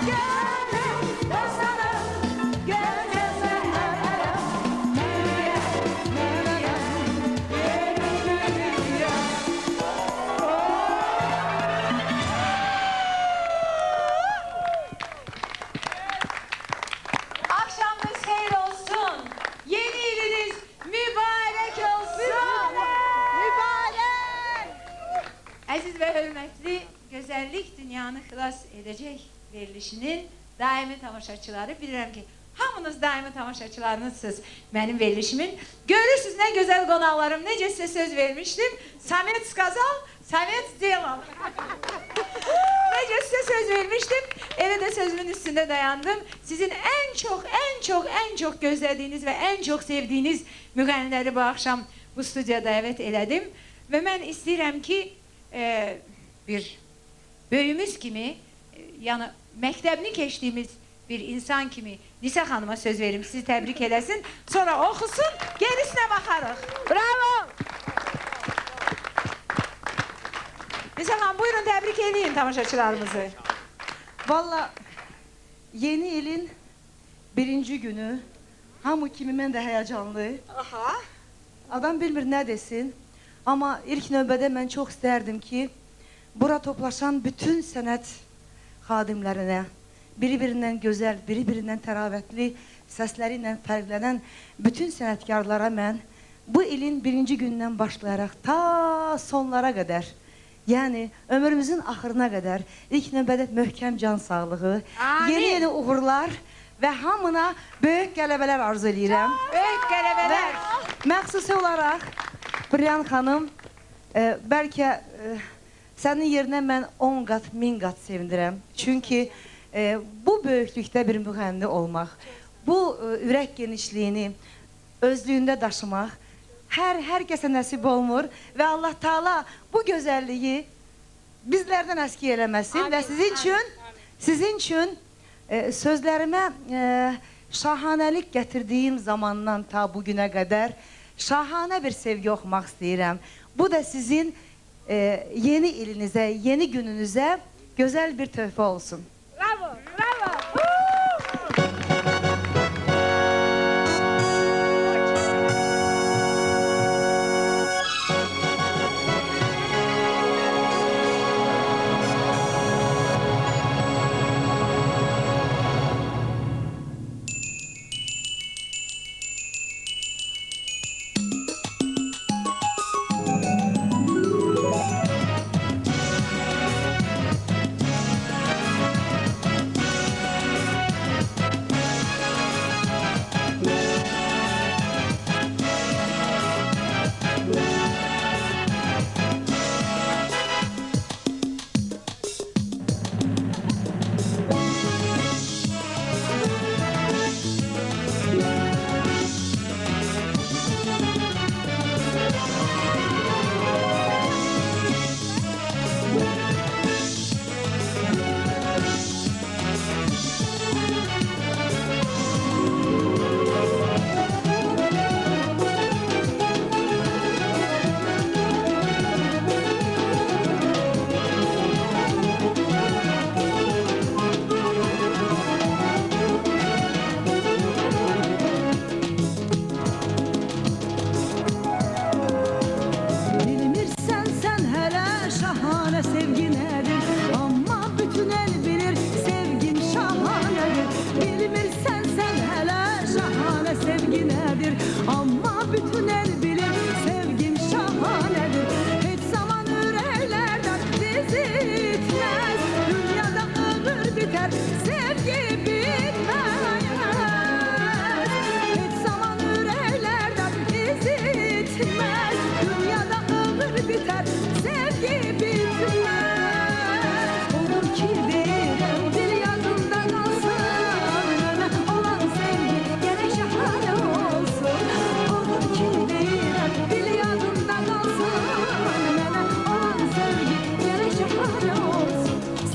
gönül dostlarım, gönlümüze herem. Meryem, Meryem, Meryem. Akşamınız hayır olsun. Yeni iliniz mübarek olsun. Mübarek! Aziz ve hürmetli Güzellik Dünyanı Xilas Edecek verilişinin daimi tamaşaçıları, bilirəm ki hamınız daimi tamaşaçılarınızsınız benim verilişimin. Görürsünüz ne güzel qonaqlarım, necə size söz vermiştim. Samet Skazal, Samet Zelal. Necə size söz vermiştim. Elə də sözümün üstünde dayandım. Sizin en çok gözlediğiniz ve en çok sevdiğiniz müğənniləri bu akşam bu studiyaya davet elədim. Ve ben istəyirəm ki bir böyümüz kimi, yani məktəbini keçdiyimiz bir insan kimi Nisa xanıma söz verim, sizi təbrik eləsin. Sonra oxusun, gerisinə baxarıq. Bravo! Nisa xanım, buyurun təbrik eləyin tamaşaçılarımızı. Valla yeni ilin birinci günü. Hamı kimi mən də həyacanlı. Aha. Adam bilmir nə desin. Ama ilk növbədə mən çox istərdim ki, bura toplaşan bütün sənət xadimlərinə, biri-birindən gözəl, biri-birindən təravətli, səsləri ilə fərqlənən bütün sənətkarlara mən bu ilin birinci gündən başlayaraq ta sonlara qədər, yəni ömrümüzün axırına qədər ilk növbədə möhkəm can sağlığı, Amin. yeni uğurlar və hamına böyük qələbələr arzu edirəm. Böyük qələbələr. Məxsusi olaraq Briyan xanım, bəlkə sənin yerinə mən 10 qat, 1000 qat sevindirəm. Çünki bu böyüklükdə bir müğənni olmaq, bu ürək genişliyini özlüyündə daşımaq hər kəsə nəsib olmur və Allah Taala bu gözəlliyi bizlərdən əski eləməsin və sizin üçün sözlərimə şahanəlik gətirdiyim zamandan ta bugünə qədər şahane bir sevgi oxumaq istəyirəm. Bu da sizin yeni ilinizə, yeni gününüzə gözəl bir töhfə olsun. Bravo, bravo.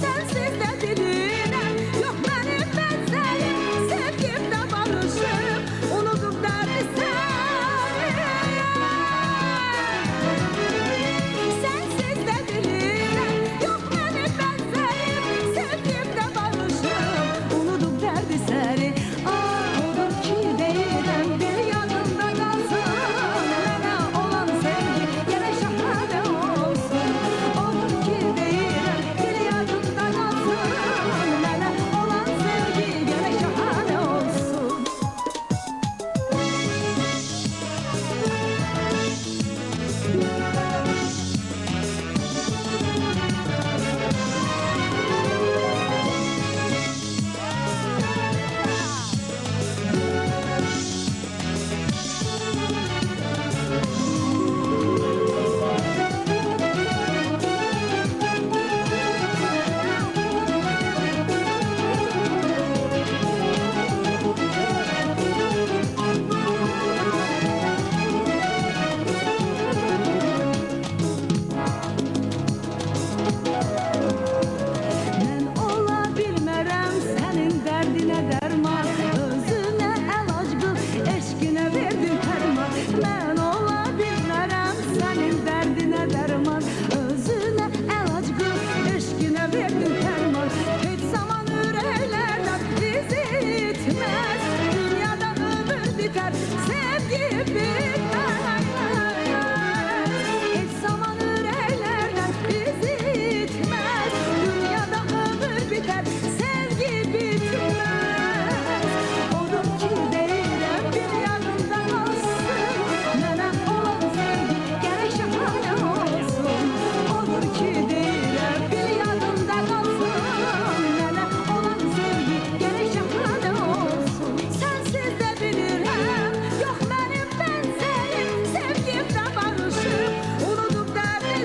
Sensiz de diline yok benim pərdi səri. Odur ki deyirəm bir yanımda qalsın, mənə olan sevgi gərək şahane olsun. Odur ki deyirəm bir yanımda qalsın, mənə olan sevgi gərək şahane olsun. Mən ola bilmərəm sənin dərdinə dərman, özünə əlac qıl, eşqinə verdin fərman. Mən ola bilmərəm sənin dərdinə dərman, özünə əlac qıl, eşqinə verdin fərman. Heç zaman ürəklərdən bizi itməz, dünyada ömür bitər, sevgi bitməz. Heç zaman ürəklərdən bizi itməz, dünyada ömür bitər, sevgi bitməz. Odur ki deyirəm bir yanımda qalsın, mənə olan sevgi gərək şahane olsun. Odur ki deyirəm bir yanımda qalsın, mənə olan sevgi gərək şahane olsun. Sənsiz də bilirəm, yox mənim bənzərim, sevgimdə barışıb, unudub dərdi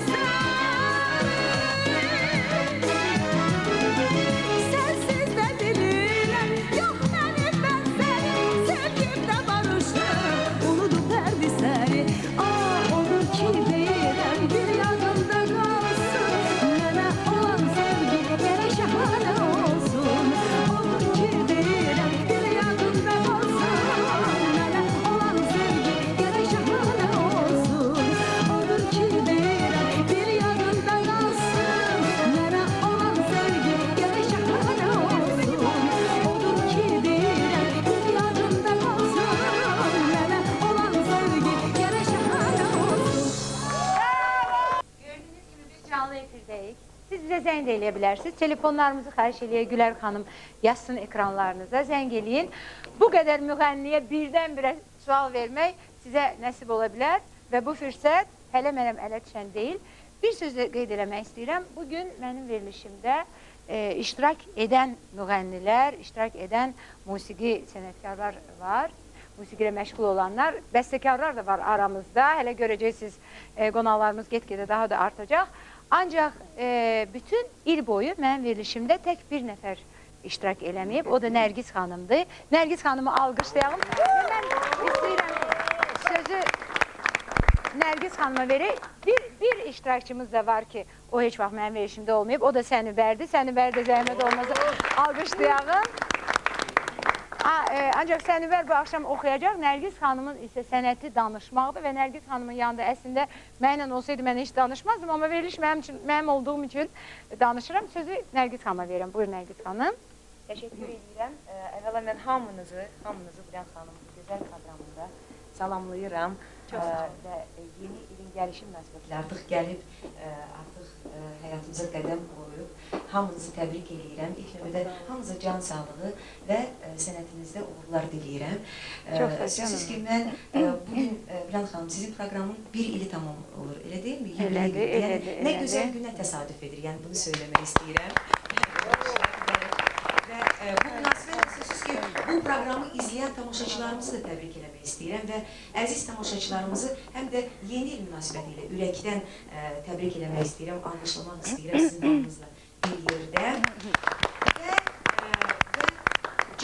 Sənsiz də bilirəm, yox mənim bənzərim, sevgimdə barışıb, unudub dərdi səri. Odur ki deyirəm bir yanımda qalsın, mənə olan sevgi gərək şahane olsun. Odur ki deyirəm bir yanımda qalsın, mənə olan sevgi gərək şahane olsun. Odur ki deyirəm bir yanımda qalsın, mənə olan sevgi gərək şahane olsun. Odur ki deyirəm bir yanımda qalsın, mənə olan sevgi gərək şahane olsun. Gördüğünüz gibi biz canlı efirdeyik. Siz bize zəng də eləyə bilərsiniz. Telefonlarımızı xahiş eləyək, Gülər xanım yazsın ekranlarınıza, zəng eləyin. Bu qədər müğənniyə birdən-birə sual vermək sizə nəsib ola bilər və bu fürsət hələ mənəm ələ düşən deyil. Bir sözlə qeyd eləmək istəyirəm. Bugün mənim verilişimdə iştirak edən müğənnilər, iştirak edən musiqi sənətkarlar var. Musiqilə məşğul olanlar, bəstəkarlar da var aramızda. Hələ görəcəksiniz qonaqlarımız get-gedə daha da artacaq. Ancaq bütün il boyu mənim verilişimdə tək bir nəfər iştirak eləməyib. O da Nərgiz xanımdır. Nərgiz xanımı alqışlayalım. Mən istəyirəm sözü Nərgiz xanıma verək. Bir iştirakçımız da var ki, o heç vaxt mənim verilişimdə olmayıb. O da Sənibərdir. Sənibər də zəhmət olmasa alqışlayalım. Ancaq Sənibər bu axşam oxuyacaq. Nərgiz xanımın isə sənəti danışmaqdır və Nərgiz xanımın yanında əslində mənlə olsaydı mən heç danışmazdım, amma veriliş mənim olduğum üçün danışıram. Sözü Nərgiz xanıma verirəm. Buyur Nərgiz xanım. Təşəkkür edirəm. Əvvəla mən hamınızı Bilən xanımın gözəl proqramında salamlayıram. Və yeni ilin gəlişi münasibətilə artıq gəlib, artıq həyatımıza qədəm qoyub. Hamınızı təbrik edirəm. İlk növbədə hamınıza can sağlığı və sənətinizdə uğurlar diləyirəm. Sözsüz ki, mən bugün Bilən xanım, sizin proqramın bir ili tamam olur, elə deyilmi? Elədir. Nə gözəl günə təsadüf edir, yəni bunu söyləmək istəyirəm. Və bu münasibət sözsüz ki, bu proqramı izləyən tamaşaçılarımızı da təbrik eləmək istəyirəm və əziz tamaşaçılarımızı həm də yeni il münasibəti ilə ürəkdən təbrik eləmək istəyirəm, alqışlamaq istəyirəm sizin adınızla bir yerdə. Və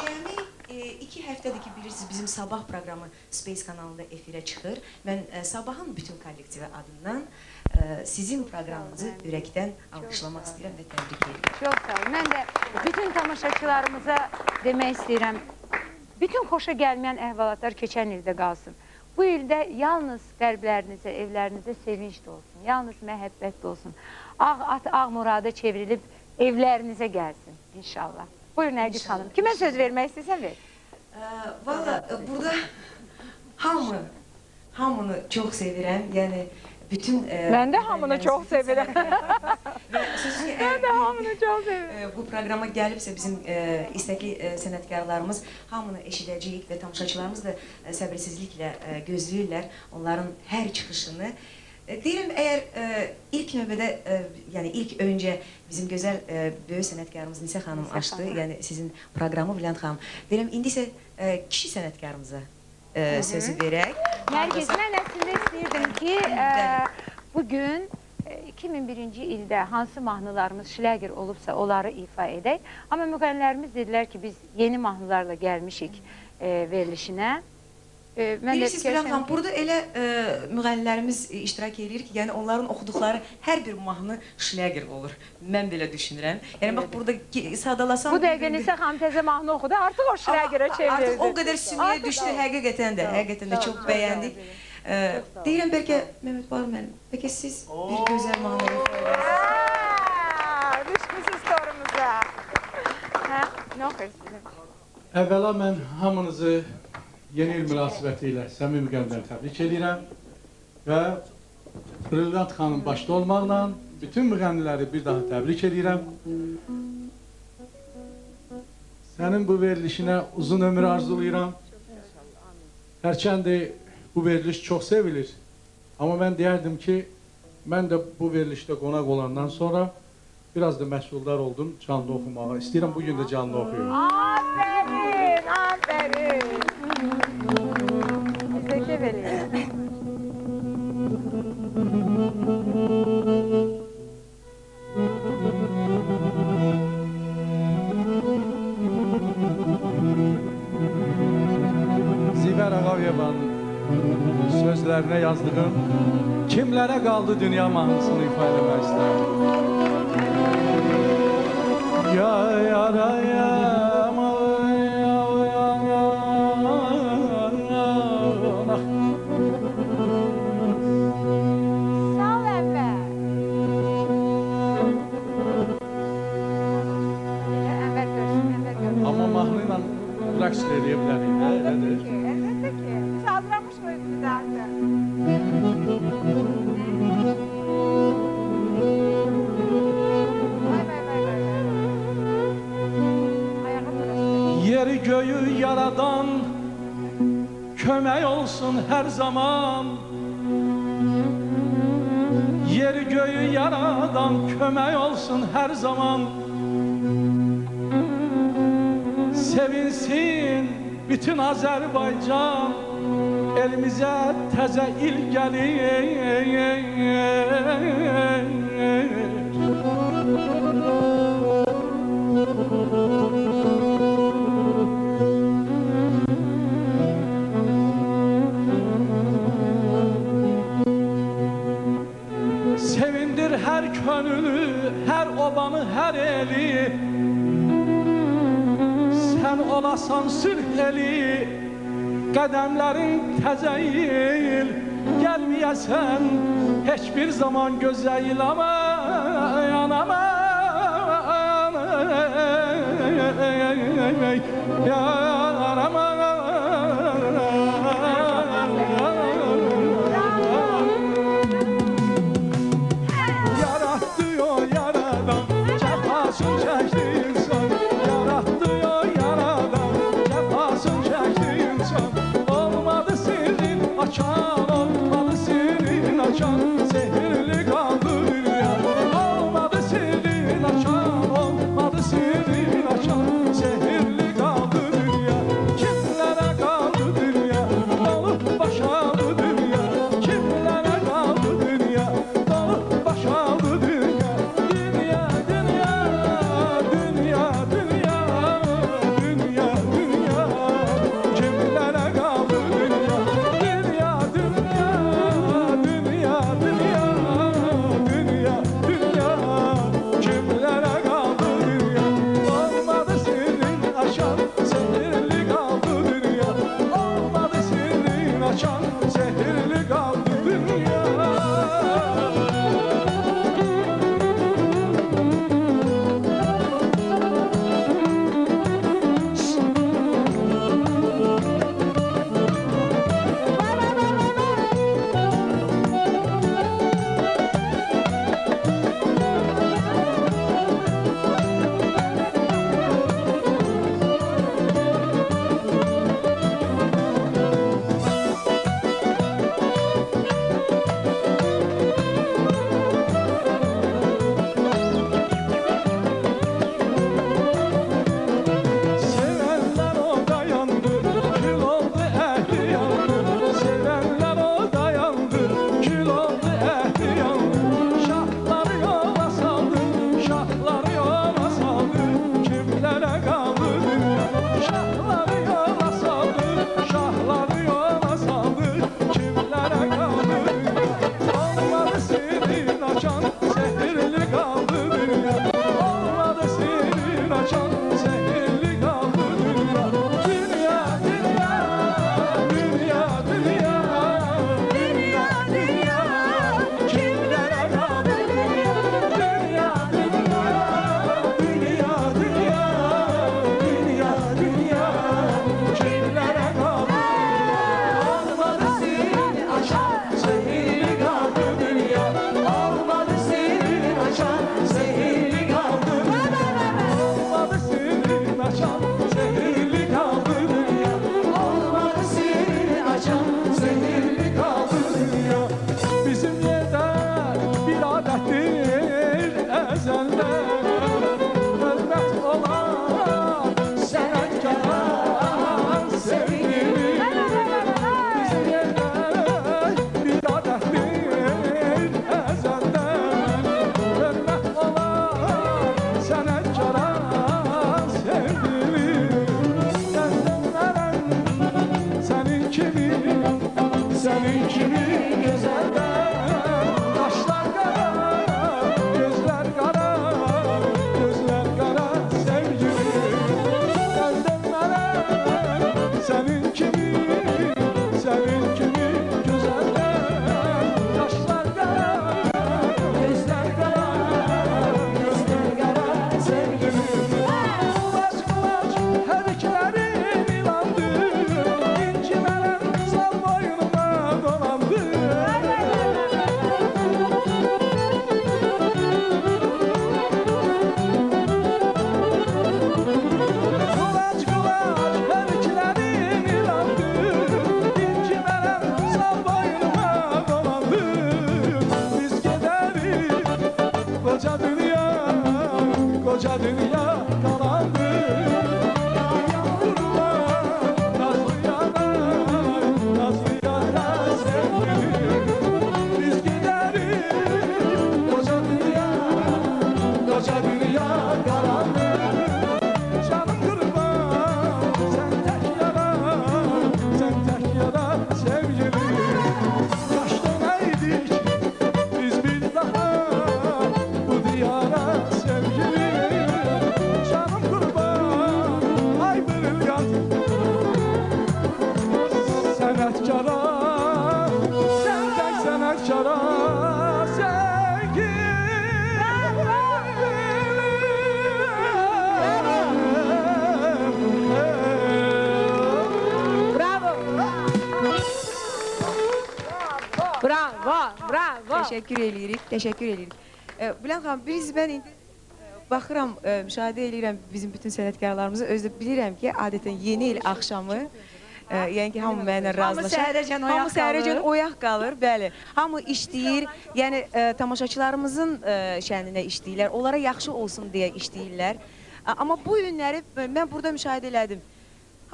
cəmi 2 həftədir ki, bilirsiniz, bizim Sabah proqramı Space kanalında efirə çıxır. Mən Sabahın bütün kollektivi adından sizin proqramınızı ürəkdən alqışlamaq istəyirəm və təbrik edirəm. Çox sağ olun. Mən də bütün tamaşaçılarımıza demək istəyirəm, bütün xoşa gəlməyən əhvalatlar keçən ildə qalsın. Bu ildə yalnız qəlblərinizə, evlərinizə sevinç də olsun, yalnız məhəbbət də olsun. Ağ at, ağ murada çevrilib evlərinizə gəlsin inşallah. Buyurun Nərgiz xanım. Kimə söz vermək istəsən ver. Valla burada hamını çox sevirəm. Yəni bütün Mən də hamını çox sevirəm. Mən də hamını çox sevirəm. Bu proqrama gəlibsə bizim istəkli sənətkarlarımız hamını eşidəcəyik və tamaşaçılarımız da səbirsizliklə gözləyirlər onların hər çıxışını. Deyirəm, əgər ilk növbədə, yəni ilk öncə bizim gözəl böyük sənətkarımız Nisə xanım açdı, yəni sizin proqramı Bülent xanım. Deyirəm, indi isə kişi sənətkarımıza sözü verək. Nərgiz, mən əslində istəyirdim ki, bugün 2001-ci ildə hansı mahnılarımız şləger olubsa onları ifa edək. Amma müğənnilərimiz dedilər ki, biz yeni mahnılarla gəlmişik verilişinə. Bilirsiniz Bülent xanım, burada elə müğənnilərimiz iştirak edir ki, yəni onların oxuduqları hər bir mahnı şləger olur. Mən belə düşünürəm. Yəni bax burada sadalasam... Bu dəqiqə Nisə xanım təzə mahnı oxudu, artıq o şləgerə çevirdi. Artıq o qədər sümüyə düşdü, həqiqətən də çox bəyəndik. Deyirəm, bəlkə Mehmet Bağır müəllim, bəlkə siz bir gözəl mahnı oxuyursınuz. Düşmüşsünüz sorumuza. Nə oxuyursunuz? Əvvəla mən hamınızı yeni il münasibəti ilə səmimi qəlbdən təbrik edirəm və Brilliant xanım başda olmaqla bütün müğənniləri bir daha təbrik edirəm. Sənin bu verilişinə uzun ömür arzulayıram. Hərçəndi bu veriliş çox sevilir. Amma mən deyərdim ki, mən də bu verilişdə qonaq olandan sonra biraz da məsuldar oldum canlı oxumağa. İstəyirəm bugün də canlı oxuyum. Aferin, aferin. Teşekkür ederim. Zibər Ağayevanın sözlərinə yazdığım kimlərə qaldı dünya mahnısını ifa eləmək istəyirəm. Ya yarayam Sağ ol Ənvər. Ənvər görsün. Amma mahnı ilə rəqs eləyə bilərik, elədir. Əlbəttə ki. Biz hazırlamış mıyıq zaten? Yeri göyü yaradan kömək olsun hər zaman. Yeri göyü yaradan kömək olsun hər zaman. Sevinsin bütün Azərbaycan, elimizə təzə il Sevindir hər könülü, hər obanı, hər eli. Sən olasan sülh eli, qədəmlərin təzəyil. Gəlməyəsən heç bir zaman gözəyil aman, aman, yar aman. Yarattı o yaradan, cəfasını çəkdi insan. Yarattı o yaradan, cəfasını çəkdi insan. Olmadı sirrin açan, olmadı sirrin açan. Zehirli qaldı dünya. Olmadı sirrin açan, olmadı sirrin açan. Zehirli qaldı dünya. Təşəkkür eləyirik, təşəkkür eləyirik. Bülent xanım, mən indi baxıram, müşahidə eləyirəm bizim bütün sənətkarlarımızı. Özü də bilirəm ki, adətən yeni il axşamı, yəni ki, hamı mənimlə razılaşır. Hamı səhərəcən oyaq qalır, bəli. Hamı işləyir, yəni tamaşaçılarımızın şəninə işləyirlər, onlara yaxşı olsun deyə işləyirlər. Amma bu günləri mən burada müşahidə elədim.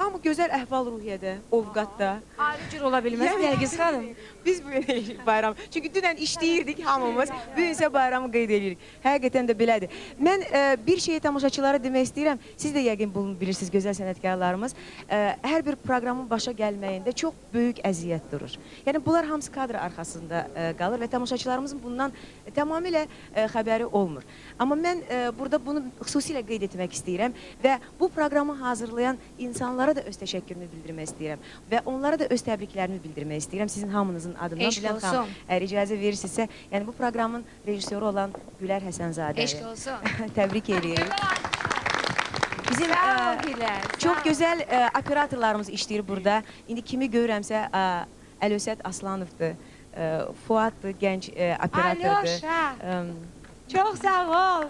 Hamı gözəl əhval-ruhiyyədə, ovqatda. Ayrı cür ola bilməz Nərgiz xanım. Biz bu gün bayram. Çünki dünən işləyirdik hamımız. Bu gün isə bayramı qeyd edirik. Həqiqətən də belədir. Mən bir şeyi tamaşaçılara demək istəyirəm. Siz də yəqin bunu bilirsiniz, gözəl sənətkarlarımız. Hər bir proqramın başa gəlməyində çox böyük əziyyət durur. Yəni bunlar hamısı kadr arxasında qalır və tamaşaçılarımızın bundan tamamilə xəbəri olmur. Amma mən burada bunu xüsusilə qeyd etmək istəyirəm və bu proqramı hazırlayan insanlara da öz təşəkkürümü bildirmək istəyirəm və onlara da öz təbriklərimi bildirmək istəyirəm. Sizin hamınızın adından Bülent xanım, əgər icazə verirsinizsə, yəni bu proqramın rejissoru olan Gülər Həsənzadəyə Eşq olsun. təbrik edirik. Bizim çox gözəl operatorlarımız işləyir burada. İndi kimi görürəmsə, Əlövsət Aslanovdur, Fuaddır, gənc operatordur. Alyoşa, çox sağ ol.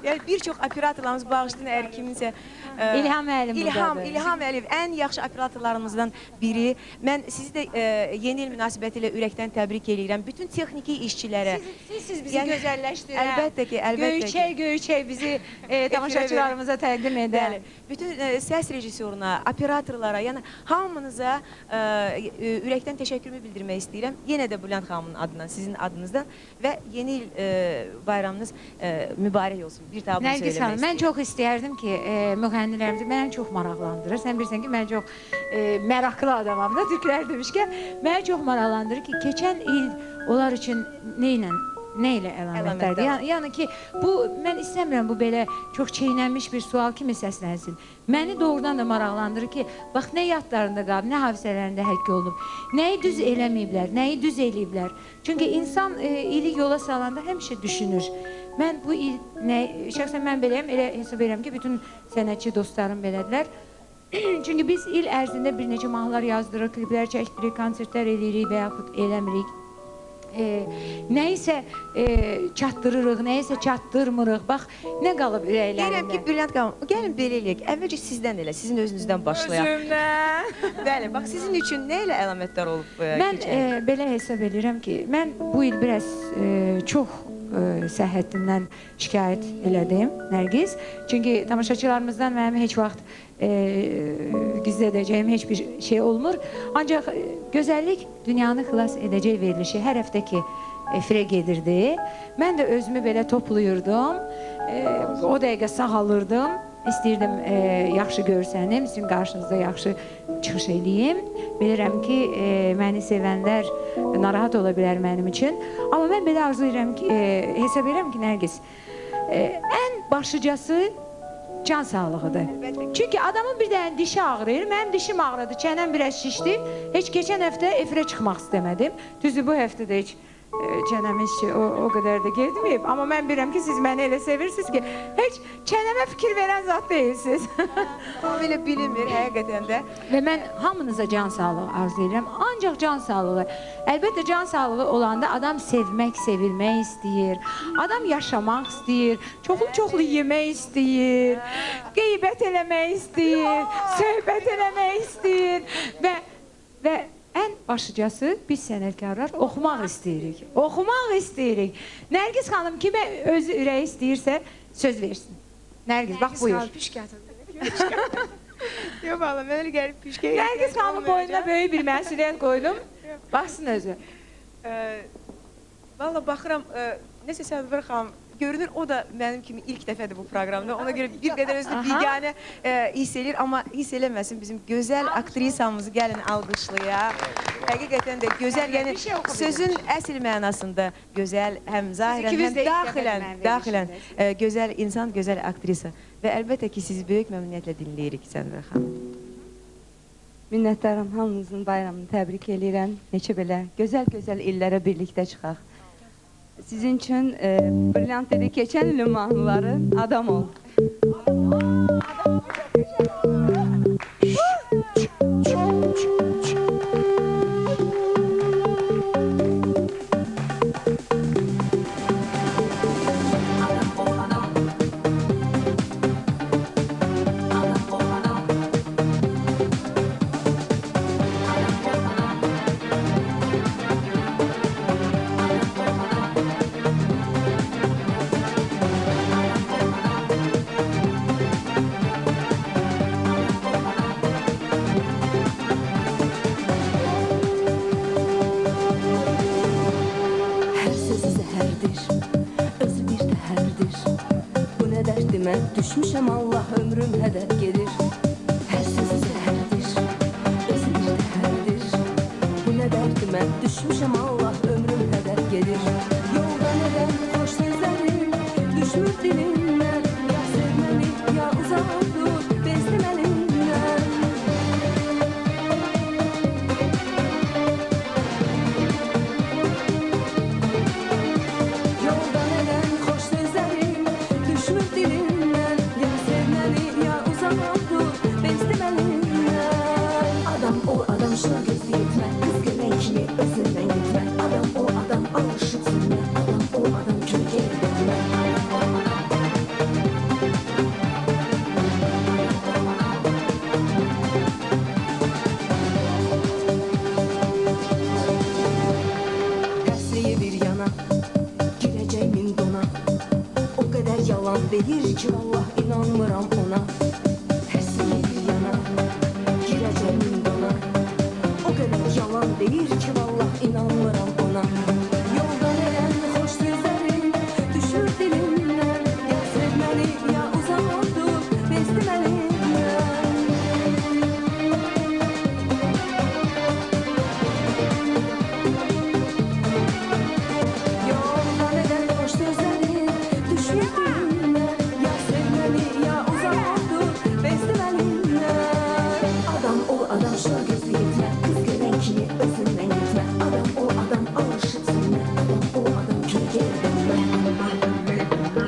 Yəni bir çox operatorlarımız bağışlayın, əgər kiminsə İlham müəllim buradadır. İlham Əliyev ən yaxşı operatorlarımızdan biri. Mən sizi də yeni il münasibətilə ürəkdən təbrik edirəm. Bütün texniki işçilərə. Siz bizi gözəlləşdirən. Əlbəttə ki, Göyçək bizi tamaşaçılarımıza təqdim edən. Bütün səs rejissoruna, operatorlara, yəni hamınıza ürəkdən təşəkkürümü bildirmək istəyirəm. Yenə də Bülent xanımın adından, sizin adınızdan və yeni il bayramınız mübarək olsun. Bir daha bunu söyləmək Nərgiz xanım, mən istəyirəm. çox istəyərdim ki, müğənnilərimizi mənə çox maraqlandırır. Sən bilirsən ki, mən çox məraklı adamam da, türklər demişkən, mənə çox maraqlandırır ki, keçən il onlar üçün nə ilə əlamətlərdir? Yəni ki, mən istəmirəm bu belə çox çeynənmiş bir sual kimi səslənsin. Məni doğrudan da maraqlandırır ki, bax, nə yadlarında qalıb, nə hafizələrində həkk olunub, nəyi düz eləməyiblər, nəyi düz eləyiblər. Çünki insan ili yola salanda həmişə düşünür. Mən bu il, şəxsən mən beləyəm, elə hesab edirəm ki, bütün sənətçi dostlarım belədirlər. Çünki biz il ərzində bir neçə mahnılar yazdırır, kliplər çəkdirik, konsertlər eləyirik və yaxud eləmirik. Nəyisə çatdırırıq, nəyisə çatdırmırıq. Bax, nə qalıb ürəklərində? Deyirəm ki, Bülent xanım, gəlin belə eləyək. Əvvəlcə sizdən elə, sizin özünüzdən başlayaq. Özümdən. Bəli, bax, sizin üçün nə ilə əlamətdar olub Mən keçən? belə hesab edirəm ki, mən bu il biraz çox səhhətimdən şikayət elədim, Nərgiz. Çünki tamaşaçılarımızdan mənim heç vaxt gizlədəcəyim heç bir şey olmur. Ancaq gözəllik dünyanı xilas edəcək verilişi hər həftəki efirə gedirdi. Mən də özümü belə toplayırdım, o dəqiqə sağalırdım. İstəyirdim yaxşı görsənim, sizin qarşınızda yaxşı çıxış eləyim. Bilirəm ki, məni sevənlər narahat ola bilər mənim üçün. Amma mən belə arzu edirəm ki, hesab edirəm ki, Nərgiz, ən başlıcası can sağlığıdır. Çünki adamın bir dənə dişi ağrıyır, mənim dişim ağrıdı, çənəm biraz şişdi. Heç keçən həftə efirə çıxmaq istəmədim. Düzdür, bu həftə də heç çənəm heç o qədər də getməyib. Amma mən bilirəm ki, siz məni elə sevirsiniz ki, heç çənəmə fikir verən zat deyilsiniz. Belə bilinmir, həqiqətən də. Və mən hamınıza can sağlığı arzu edirəm. Ancaq can sağlığı, əlbəttə can sağlığı olanda adam sevmək, sevilmək istəyir. Adam yaşamaq istəyir, çoxlu yemək istəyir, qeybət eləmək istəyir, söhbət eləmək istəyir və ən başlıcası biz sənətkarlar oxumaq istəyirik. Oxumaq istəyirik. Nərgiz xanım kimə özü ürəyi istəyirsə söz versin. Nərgiz, bax buyur. Yox, valla, mən elə gəlib püşkəyə... Nərgiz xanımın boynuna böyük bir məsuliyyət qoydum. Baxsın özü. Valla, baxıram, nəsə Sədvər xanım, görünür, o da mənim kimi ilk dəfədir bu proqramda. Ona görə bir qədər özünü biganə hiss edir, amma hiss eləməsin bizim gözəl aktrisamızı gəlin alqışlayaq. Həqiqətən də gözəl, yəni sözün əsl mənasında gözəl, həm zahirən, həm daxilən gözəl insan, gözəl aktrisa. Və əlbəttə ki, sizi böyük məmnuniyyətlə dinləyirik Sədvər xanım. Minnətdaram, hamınızın bayramını təbrik eləyirəm. Neçə belə gözəl-gözəl illərə birlikdə çıxaq. Sizin üçün Brilliant dedi, keçən ilin mahnıları Adam ol. düşmüşəm Allah ömrüm hədər gedir. Hər sözü zəhərdir, özü bir təhərdir. Bu nə dərdimə düşmüşəm Allah ömrüm hədər gedir. Yolda nədən xoş sözlərim düşmür dilimdən. Ya sevməni, ya uzaq dur, bezdim əlimdən. Yolda nədən xoş sözlərim düşmür dilimdən. Ya sevməni, ya uzaq dur, bezdim əlimdən. Adam ol, adam şuna gözü yetmə, qız görən kimi özündən gitmə. Adam ol, adam alışıb sönmə, adam ol, adam kölgəyə dönmə. Qəsriyi bir yana, girəcək min dona. O qədər yalan deyir ki, Allah inanmıram ona. Qəsriyi bir yana, girəcək min dona. O qədər yalan deyir ki, vallah inanmıram ona. Yolda nədən xoş sözlərim düşür dilimdən. Ya sevməni, ya uzaq dur, bezdim əlimdən. Yolda nədən xoş sözlərim düşür dilimdən. Ya sevməni, ya uzaq dur, bezdim əlimdən. Adam ol, adam şuna gözü yetmə, qız görən kimi özündən gitmə. Adam ol, adam alışıb sönmə, adam ol, adam kölgəyə dönmə. Yolda nədən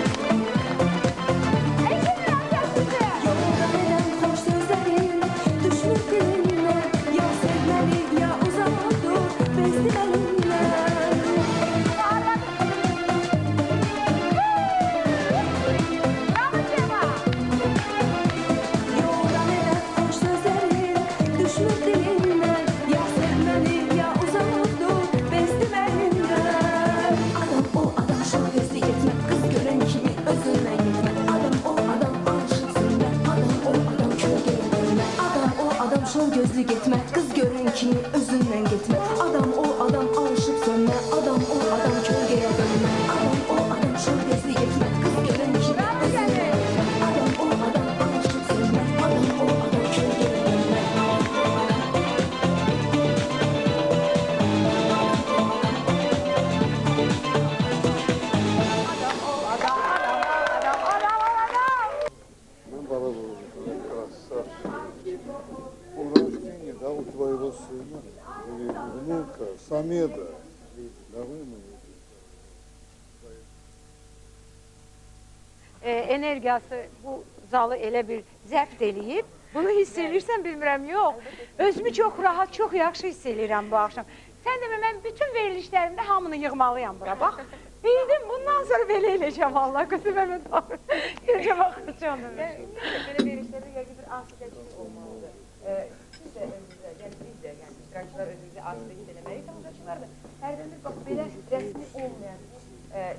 xoş sözlərim düşmür dilimdən. Ya sevməni, ya uzaq dur, bezdim əlimdən. Yolda nədən xoş sözlərim düşmür dilimdən. Ya sevməni, ya uzaq dur, bezdim əlimdən. Adam ol, adam şov gözlü yetmə, qız görən kimi özündən gitmə. Adam ol, adam alışıb sönmə, adam ol, adam kölgəyə dönmə. Adam ol, adam şov gözlü getmə, qız görən kimi özündən getmə. Adam ol, adam alışıb sönmə, adam ol, adam kölgəyə dönmə. Adam ol, adam şov gözlü getmə, qız görən kimi özündən getmə. Adam ol, adam alışıb sönmə, adam ol, adam kölgəyə dönmə. Mən bala vururdum, красавчик. Он рождение, да, у твоего сына, или внука, Самеда. Давай мы Energiyası bu zalı elə bir zəbt eləyib. Bunu hiss edirsən bilmirəm, yox. Özümü çox rahat, çox yaxşı hiss edirəm bu axşam. Sən demə, mən bütün verilişlərimdə hamını yığmalıyam bura, bax. Bildim, bundan sonra belə eləyəcəm Allah, qüsümə doğru. Görəcəm axıracağım. Belə verilişlərdə yəqin bir asiləçilik olmalıdır. Siz də özünüzə, yəni biz də, yəni iştirakçılar özümüzü asiləçilik eləməliyik, tamaşaçılar da hərdən bir bax belə rəsmi olmayan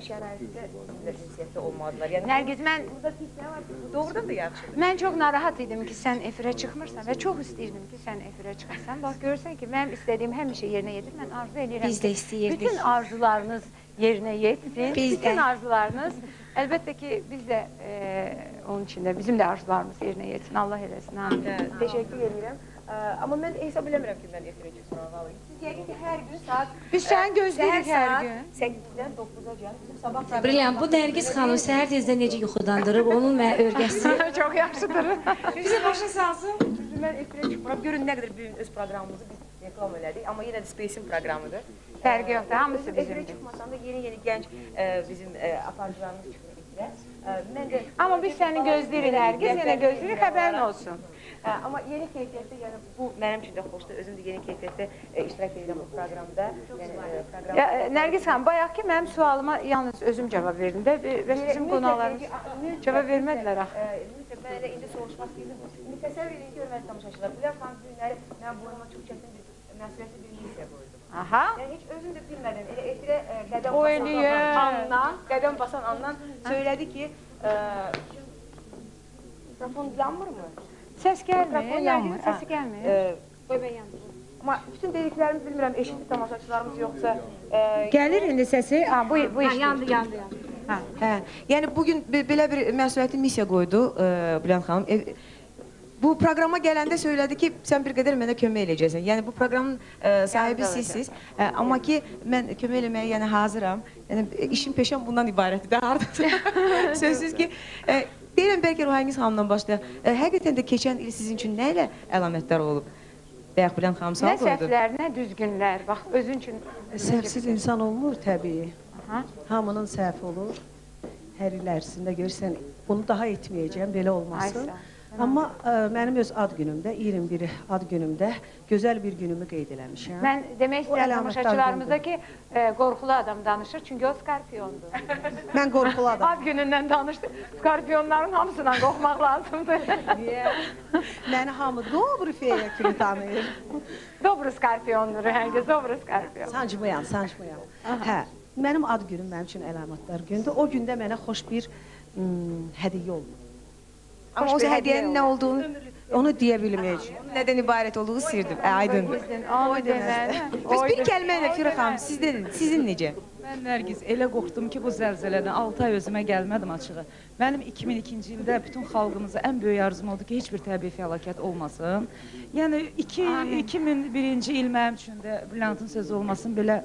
şəraitdə sizlə ünsiyyətdə olmalıdırlar. Yəni Nərgiz, mən burada pis nə var ki, bu doğrudan da yaxşıdır. Mən çox narahat idim ki, sən efirə çıxmırsan və çox istəyirdim ki, sən efirə çıxasan. Bax, görürsən ki, mənim istədiyim həmişə yerinə yetir. Mən arzu edirəm Biz də ki, istəyirdik. bütün arzularınız yerinə yetsin. Biz bütün də. arzularınız. Əlbəttə ki, biz də onun için də bizim də arzularımız yerinə yetsin. Allah eləsin. Amin. Təşəkkür edirəm. Amma mən hesab eləmirəm ki, mən efirə çıxsam vallahi. Siz yəqin ki, hər gün saat Biz səni gözləyirik hər gün. 8-dən 9-a can bizim sabah proqramı. Brilliant, bu Nərgiz xanım səhər tezdən necə yuxudandırıb, onun və örgəsi. Çox yaxşıdır. Bizi başa salsın. Mən efirə çıxmıram. Görün nə qədər böyük öz proqramımızı biz reklam elədik. Amma yenə də Space-in proqramıdır. Fərqi yoxdur, hamısı Efirə bizimdir. çıxmasan da yeni gənc bizim aparıcılarımız çıxır efirə. Mən də Amma biz səni gözləyirik Nərgiz, yenə gözləyirik, xəbərin olsun. Amma yeni keyfiyyətdə, yəni bu mənim üçün də xoşdur. Özüm də yeni keyfiyyətdə iştirak edirəm bu proqramda. Yəni proqram. Nərgiz xanım, bayaq ki mənim sualıma yalnız özüm cavab verdim də və bizim qonaqlarımız cavab vermədilər axı. Mən elə indi soruşmaq istəyirdim. İndi təsəvvür edin ki, hörmətli tamaşaçılar, bu yaxan günləri mən boynuma çox çətin bir məsuliyyətli bir missiya qoydum. Aha. Yəni heç özüm də bilmədən elə efirə qədəm basan andan söylədi ki, mikrofon yanmır mı? Səs gəlmir, Mikrofon Nərgizin səsi gəlmir. Amma bütün dediklərimiz bilmirəm, eşitdi tamaşaçılarımız yoxsa... Gəlir indi səsi. Ha, bu iş. Yandı. Hə, yəni bugün belə bir məsuliyyətli missiya qoydu Bülent xanım. Bu proqrama gələndə söylədi ki, sən bir qədər mənə kömək eləyəcəksən. Yəni bu proqramın sahibi sizsiniz. Amma ki, mən kömək eləməyə yəni hazıram. Yəni işim peşəm bundan ibarətdir də artıq. Sözsüz ki, deyirəm bəlkə Ruhayniz xanımdan başlayaq. Həqiqətən də keçən il sizin üçün nə ilə əlamətdar olub? Bəyək Bülent xanım sağ Nə qoydu. səhvlər, nə düzgünlər. Bax, özün üçün. Səhvsiz insan olmur təbii. Aha. Hamının səhvi olur. Hər il ərzində görürsən, bunu daha etməyəcəm, belə olmasın. Ay, Amma mənim öz ad günümdə, 21 ad günümdə gözəl bir günümü qeyd eləmişəm. Mən demək O istəyirəm əlamətdar tamaşaçılarımıza ki, qorxulu adam danışır, çünki o skorpiondur. Mən qorxulu adam. Ad günündən danışdı. Skorpionların hamısından qorxmaq lazımdır. Məni hamı doğru feyə kimi tanıyır. Dobro skorpiondur, həqiqət dobro skorpion. Sancmayan. Hə, mənim ad günüm mənim üçün əlamətdar gündür. O gündə mənə xoş bir hədiyyə oldu. Amma o hədiyyənin nə olduğunu, Onu deyə bilməyəcəm. nədən ibarət olduğu sirdir. Aydındır. Onu deməli. Biz bir kəlmə ilə Firə xanım, sizin necə? Mən Nərgiz elə qorxdum ki, bu zəlzələdən 6 ay özümə gəlmədim açığı. Mənim 2002-ci ildə bütün xalqımıza ən böyük arzum oldu ki, heç bir təbii fəlakət olmasın. Yəni 2001-ci il mənim üçün də Bülent'in sözü olmasın, belə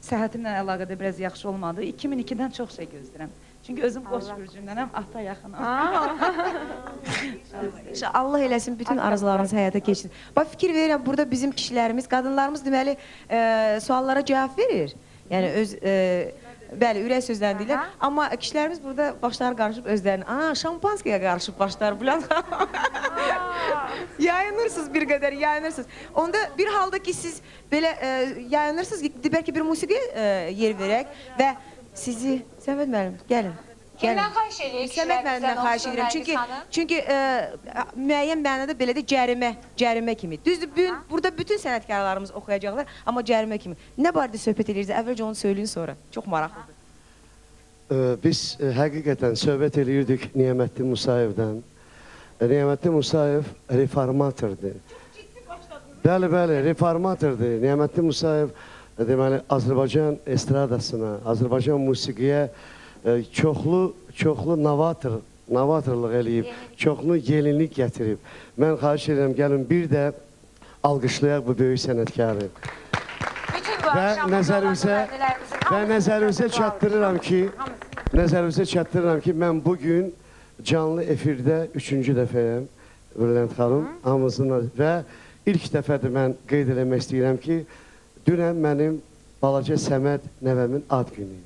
səhhətimlə əlaqədə biraz yaxşı olmadı. 2002-dən çox şey gözləyirəm. Çünki özüm qoç bürcündənəm, ata yaxınam. Allah eləsin bütün arzularınız həyata keçsin. Bax fikir verirəm, burada bizim kişilərimiz, qadınlarımız deməli suallara cavab verir. Yəni öz bəli, ürək sözlərini deyirlər. Amma kişilərimiz burada başları qarışıb özlərini, şampanskaya qarışıb başları Bülent xanım. Yayınırsınız bir qədər, yayınırsınız. Onda bir halda ki siz belə yayınırsınız ki, bəlkə bir musiqiyə yer verək və sizi, Səməd müəllim, gəlin. Kimdən xahiş edirik? Səməd müəllimdən xahiş edirəm. Çünki müəyyən mənada belə də cərimə kimi. Düzdür, burada bütün sənətkarlarımız oxuyacaqlar, amma cərimə kimi. Nə barədə söhbət edirsiniz? Əvvəlcə onu söyləyin sonra. Çox maraqlıdır. Biz həqiqətən söhbət eləyirdik Niyaməddin Musayevdən. Niyaməddin Musayev reformatordur. Bəli, reformatordur. Niyaməddin Musayev deməli Azərbaycan estradasına, Azərbaycan musiqiyə çoxlu novatorluq eləyib, çoxlu yenilik gətirib. Mən xahiş edirəm, gəlin bir də alqışlayaq bu böyük sənətkarı. Və nəzərinizə çatdırıram ki, mən bugün canlı efirdə 3-cü dəfəyəm, Bülent xanım, hamısına və ilk dəfədir mən qeyd eləmək istəyirəm ki, dünən mənim balaca Səməd nəvəmin ad günü.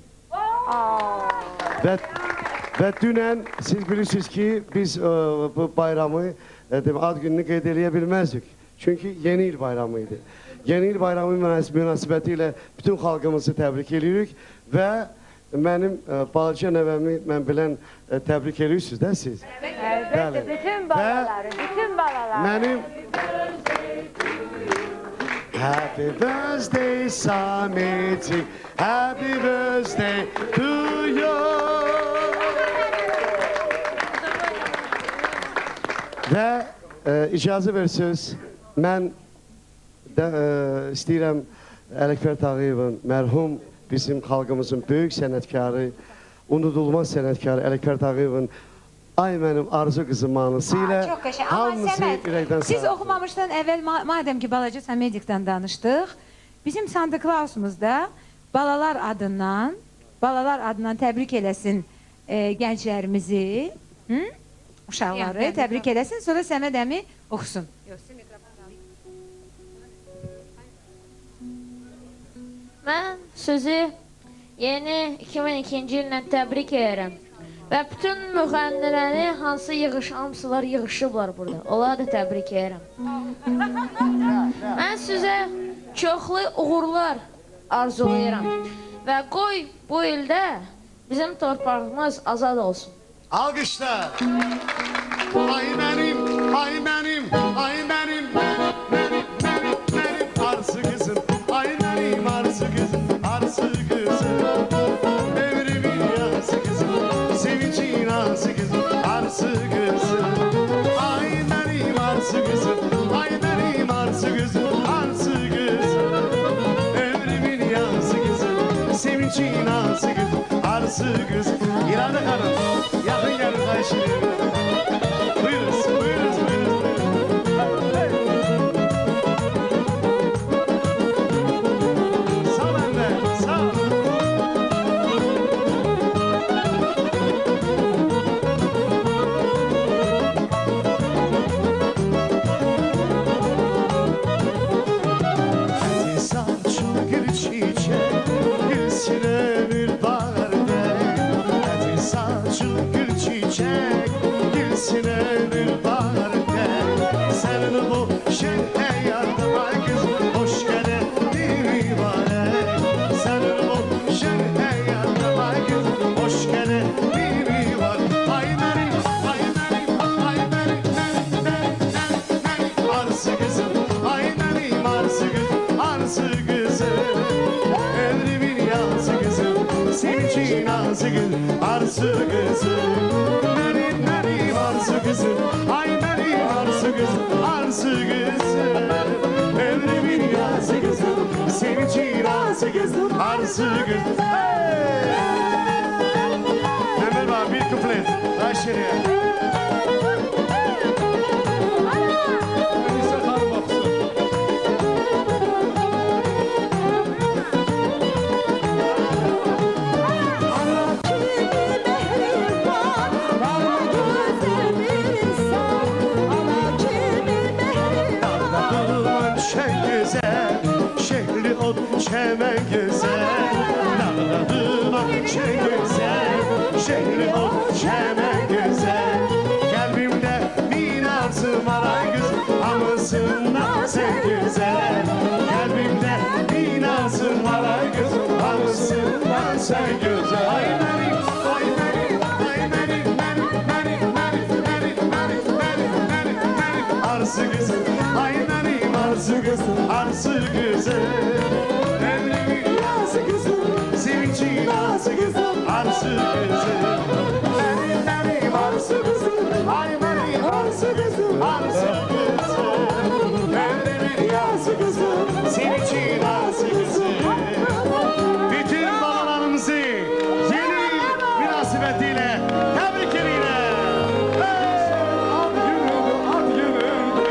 Və dünən siz bilirsiniz ki, biz bu bayramı, ad gününü qeyd eləyə bilməzdik. Çünki yeni il bayramı idi. Yeni il bayramı münasibəti ilə bütün xalqımızı təbrik edirik və mənim balaca nəvəmi mən bilən təbrik edirsiniz də siz. Əlbəttə, bütün balaları. Mənim Happy birthday Samet'ciğim, happy birthday to you. Və icazə versiniz, mən də istəyirəm Ələkbər Tağıyevin, mərhum bizim xalqımızın böyük sənətkarı, unudulmaz sənətkarı Ələkbər Tağıyevin Ay mənim arzu qızım mahnısı ilə hamısı ürəkdən Siz oxumamışdan əvvəl, madəm ki, balaca Səmədikdən danışdıq, bizim Santa Clausumuzda balalar adından təbrik eləsin gənclərimizi, uşaqları təbrik eləsin, sonra Səməd əmi oxusun. Mən sizi yeni 2002-ci illə təbrik edirəm. Və bütün müğənniləri hamısılar yığışıblar burada. Onları da təbrik edirəm. Mən sizə çoxlu uğurlar arzulayıram. Və qoy bu ildə bizim torpağımız azad olsun. Alqışlar! Ay mənim, ay mənim, ay mənim, mənim arzu qızım, ay mənim arzu qızım, arzu qızım, evrimin yazı qızım, sevincin arzu qızım, arzu qızım, ay mənim arzu qızım, ay mənim arzu qızım. arzu kız. İrade Hanım, yakın gelin Ayşe. Buyurunuz, buyurunuz, buyurunuz. Sağ ol anne, sağ ol. Saçlı gül çiçek, gülsün bir bağırda. Hadi saçlı gül çiçek, gülsün bir bağırda. Senin bu şehre yardıma kız, hoş geldin mübarek. Senin bu şehre yardıma kız, hoş geldin mübarek. Ay benim, ay benim, ay benim, benim, arzu kızım, ay benim arzu kızım, arzu kızım. Ömrümün yazı kızım, senin için nazı kızım, arzu kızım. Benim arzu kızım, ay benim arzu kızım, arzu kızım. Ömrümün yazı kızım, senin için nazı kızım, arzu kızım. Hey! Emel var, bir kuplet, Ayşe'ye. Melisa Hanım okusun. Dağlarımın şey güzel, şehri ot çemen güzel. Dağlarımın şey güzel, şehri ot çemen güzel. Kalbimde bir arzu var ay güzel, hamısından sen güzel. Kalbimde bir arzu var ay güzel, hamısından sen güzel. Ay benim, ay benim, ay benim, benim, arzu kızım, ay benim arzu kızım, arzu kızım. Ömrümün yazı kızım, sevinci nazı kızım, arzu kızım. Benim arzu kızım, ay benim arzu kızım, arzu kızım. Ömrümün yazı kızım, sevinci nazı kızım. Bütün babalarımızı yeni münasebetiyle tebrik ediyorum. Ad günüdür,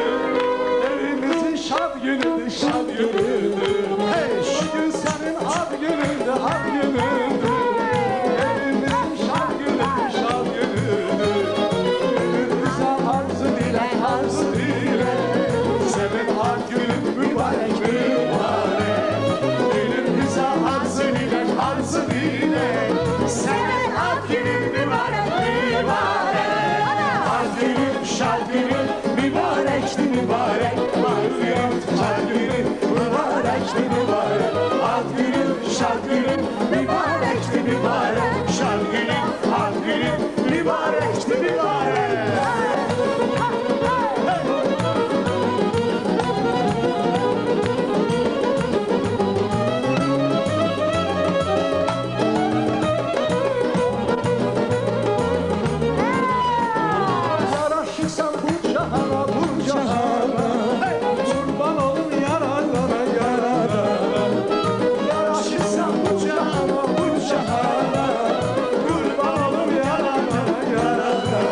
evimizin şad günüdür, şad günüdür. Hey! Bugün senin ad günündür, ad günüdür. Evimizin şad günüdür, şad günüdür. Gönlümüze arzu dile, arzu dile. Senin ad günün mübarek, mübarek. Gönlümüze arzu dile, arzu dile. Senin ad günün mübarek, mübarek. Ad günün, şad günün, mübarekti mübarek. Ad günün, şad günün, mübarekti mübarek. Ad günün, şad günün, mübarekti mübarek. Şad günün, ad günün mübarekti mübarek. Yaraşırsan bu cahana, bu cahana. Kurban olun yaralara, yaralara. Yaraşırsan bu cahana, bu cahana. Kurban olun yaralara, yaralara.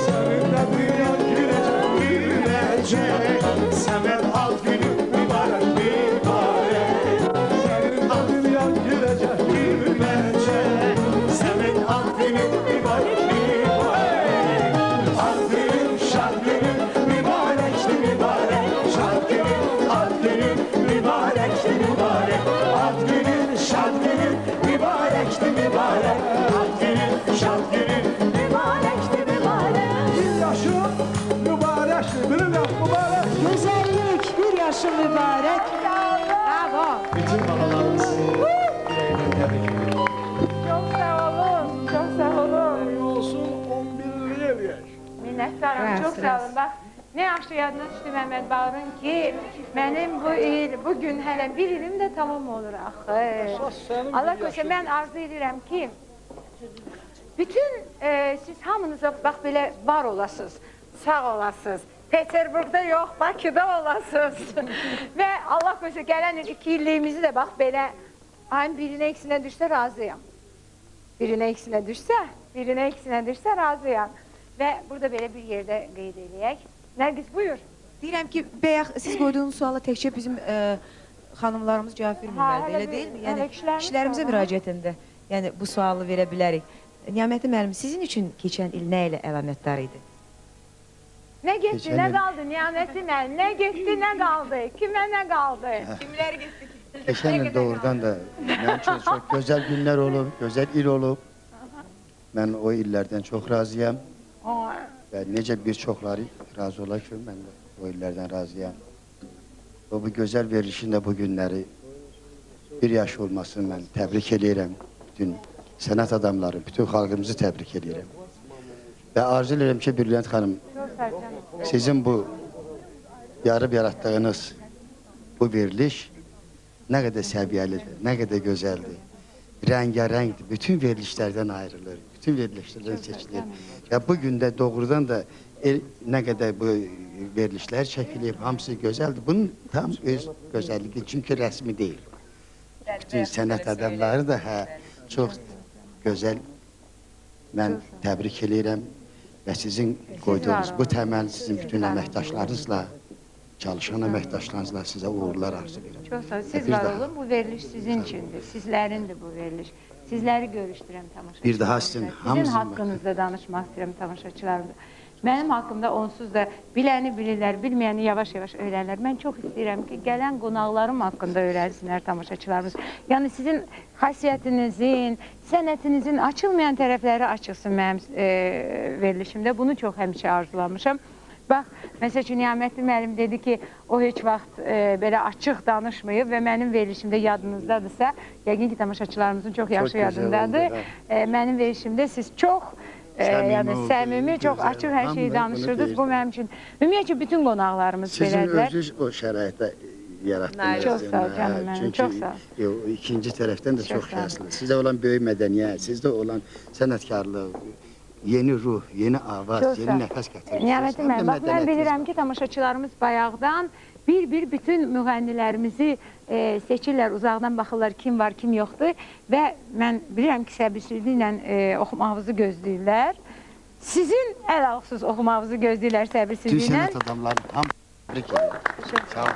Seninle dünya gülecek, gülecek. Senin ad günün mübarek, mübarek. Seninle dünya gülecek, gülecek. Senin ad günün mübarek, mübarek. Ad günün, şad günün, mübarekti mübarek. Şad günün, ad günün, mübarekti mübarek. Ad günün, şad günün, mübarekti mübarek. Ad günün, şad günün, mübarekti mübarek. Bir yaşın mübarekti, bir laf mübarek. Güzellik bir yaşın mübarek. Bravo. Bütün babalarımızı yüreğinden tebrik ediyorum. Çok sağ olun. Çok sağ olun. Hayırlı olsun 11'li yaş. Minnətdaram. Çox sağ olun. Bax, nə yaxşı yadına düşdü Məmməd Bağırın ki, mənim bu il, bu gün hələ bir ilim də tamam olur axı. Allah qoysa, mən arzu edirəm ki, bütün siz hamınıza bax belə var olasınız, sağ olasınız. Peterburqda yox, Bakıda olasınız. Və Allah qoysa gələn il 2 illiyimizi də bax belə ayın birinə, ikisinə düşsə razıyam. birinə iksinə düşsə razıyam. Və burada belə bir yerdə qeyd eləyək. Nərgiz, buyur. Deyirəm ki, bayaq siz qoyduğunuz suala təkcə bizim xanımlarımız cavab vermirlərdi, elə deyilmi? Yəni kişilərimizə müraciətində, yəni bu sualı verə bilərik. Niyaməti müəllim, sizin üçün keçən il nə ilə əlamətdar idi? Nə getdi, nə qaldı Niyaməti müəllim? Nə getdi, nə qaldı? Kimə nə qaldı? Kimlər getdi? Geçen yıl doğrudan da benim için çok güzel günler olup, güzel il olup. Ben o illerden çok razıyım. Ve nece birçokları razı ola ki ben de o illerden razıyım. Bu güzel verilişin de bu günleri bir yaş olmasını ben tebrik ediyorum. Bütün sanat adamları, bütün halkımızı tebrik ediyorum. Ve arzu ederim ki Bülent Hanım, sizin bu yarıb yarattığınız bu veriliş ne kadar seviyelidir, ne kadar güzeldir. Rengarenktir, bütün verilişlerden ayrılır, bütün verilişlerden seçilir. Ya bugün de doğrudan da ne kadar bu verilişler çekilip hamısı güzeldir. Bunun tam öz güzelliği çünkü resmi değil. Bütün sanat adamları da çok güzel. Ben tebrik ederim ve sizin koyduğunuz bu temel sizin bütün emektaşlarınızla, çalışan əməkdaşlarınızla sizə uğurlar arzu edirəm. Çox sağ olun. Siz var olun. Bu veriliş sizin üçündür. Sizlərindir bu veriliş. Sizləri görüşdürəm tamaşaçılarımıza. Bir daha sizin Sizin haqqınızda danışmaq istəyirəm tamaşaçılarımıza. Mənim haqqımda onsuz da biləni bilirlər, bilməyəni yavaş-yavaş öyrənirlər. Mən çox istəyirəm ki, gələn qonaqlarım haqqında öyrənsinlər tamaşaçılarımız. Yəni sizin xasiyyətinizin, sənətinizin açılmayan tərəfləri açılsın mənim verilişimdə. Bunu çox həmişə arzulamışam. Bax, məsəl üçün Niyaməti müəllim dedi ki, o heç vaxt belə açıq danışmayıb və mənim verilişimdə yadınızdadırsa, yəqin ki, tamaşaçılarımızın çox yaxşı yadındadır. Mənim verilişimdə siz çox səmimi, çox açıq hər şeyi danışırdınız. Bu mənim üçün, ümumiyyətlə, bütün qonaqlarımız belədilər. Sizin özünüz o şəraitdə yaratdınız. Çox sağ ol canım mənim, çox sağ ol. İkinci tərəfdən də çox şənsli. Sizdə olan böyük mədəniyyət, sizdə olan sənətkarlıq, yeni ruh, yeni avaz, yeni nəfəs gətirir. Niyaməti müəllim, bax, mən bilirəm ki, tamaşaçılarımız bayaqdan bir bütün müğənnilərimizi seçirlər, uzaqdan baxırlar kim var, kim yoxdur və mən bilirəm ki, səbirsizliklə oxumağınızı gözləyirlər. Sizin əl-ağsız oxumağınızı gözləyirlər səbirsizliklə. Tüm sənət adamları tam təbrik edirəm. Sağ olun.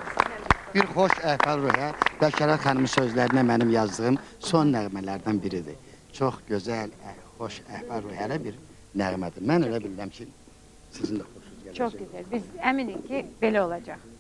Bir xoş əhval ruhə, Bəlkərat xanımın sözlərinə mənim yazdığım son nəğmələrdən biridir. Çox gözəl, xoş əhval ruhələ bir nəğmədir. Mən elə bilirəm ki, sizin də xoşunuz gələcək. Çox gözəl. Biz əminik ki, belə olacaq.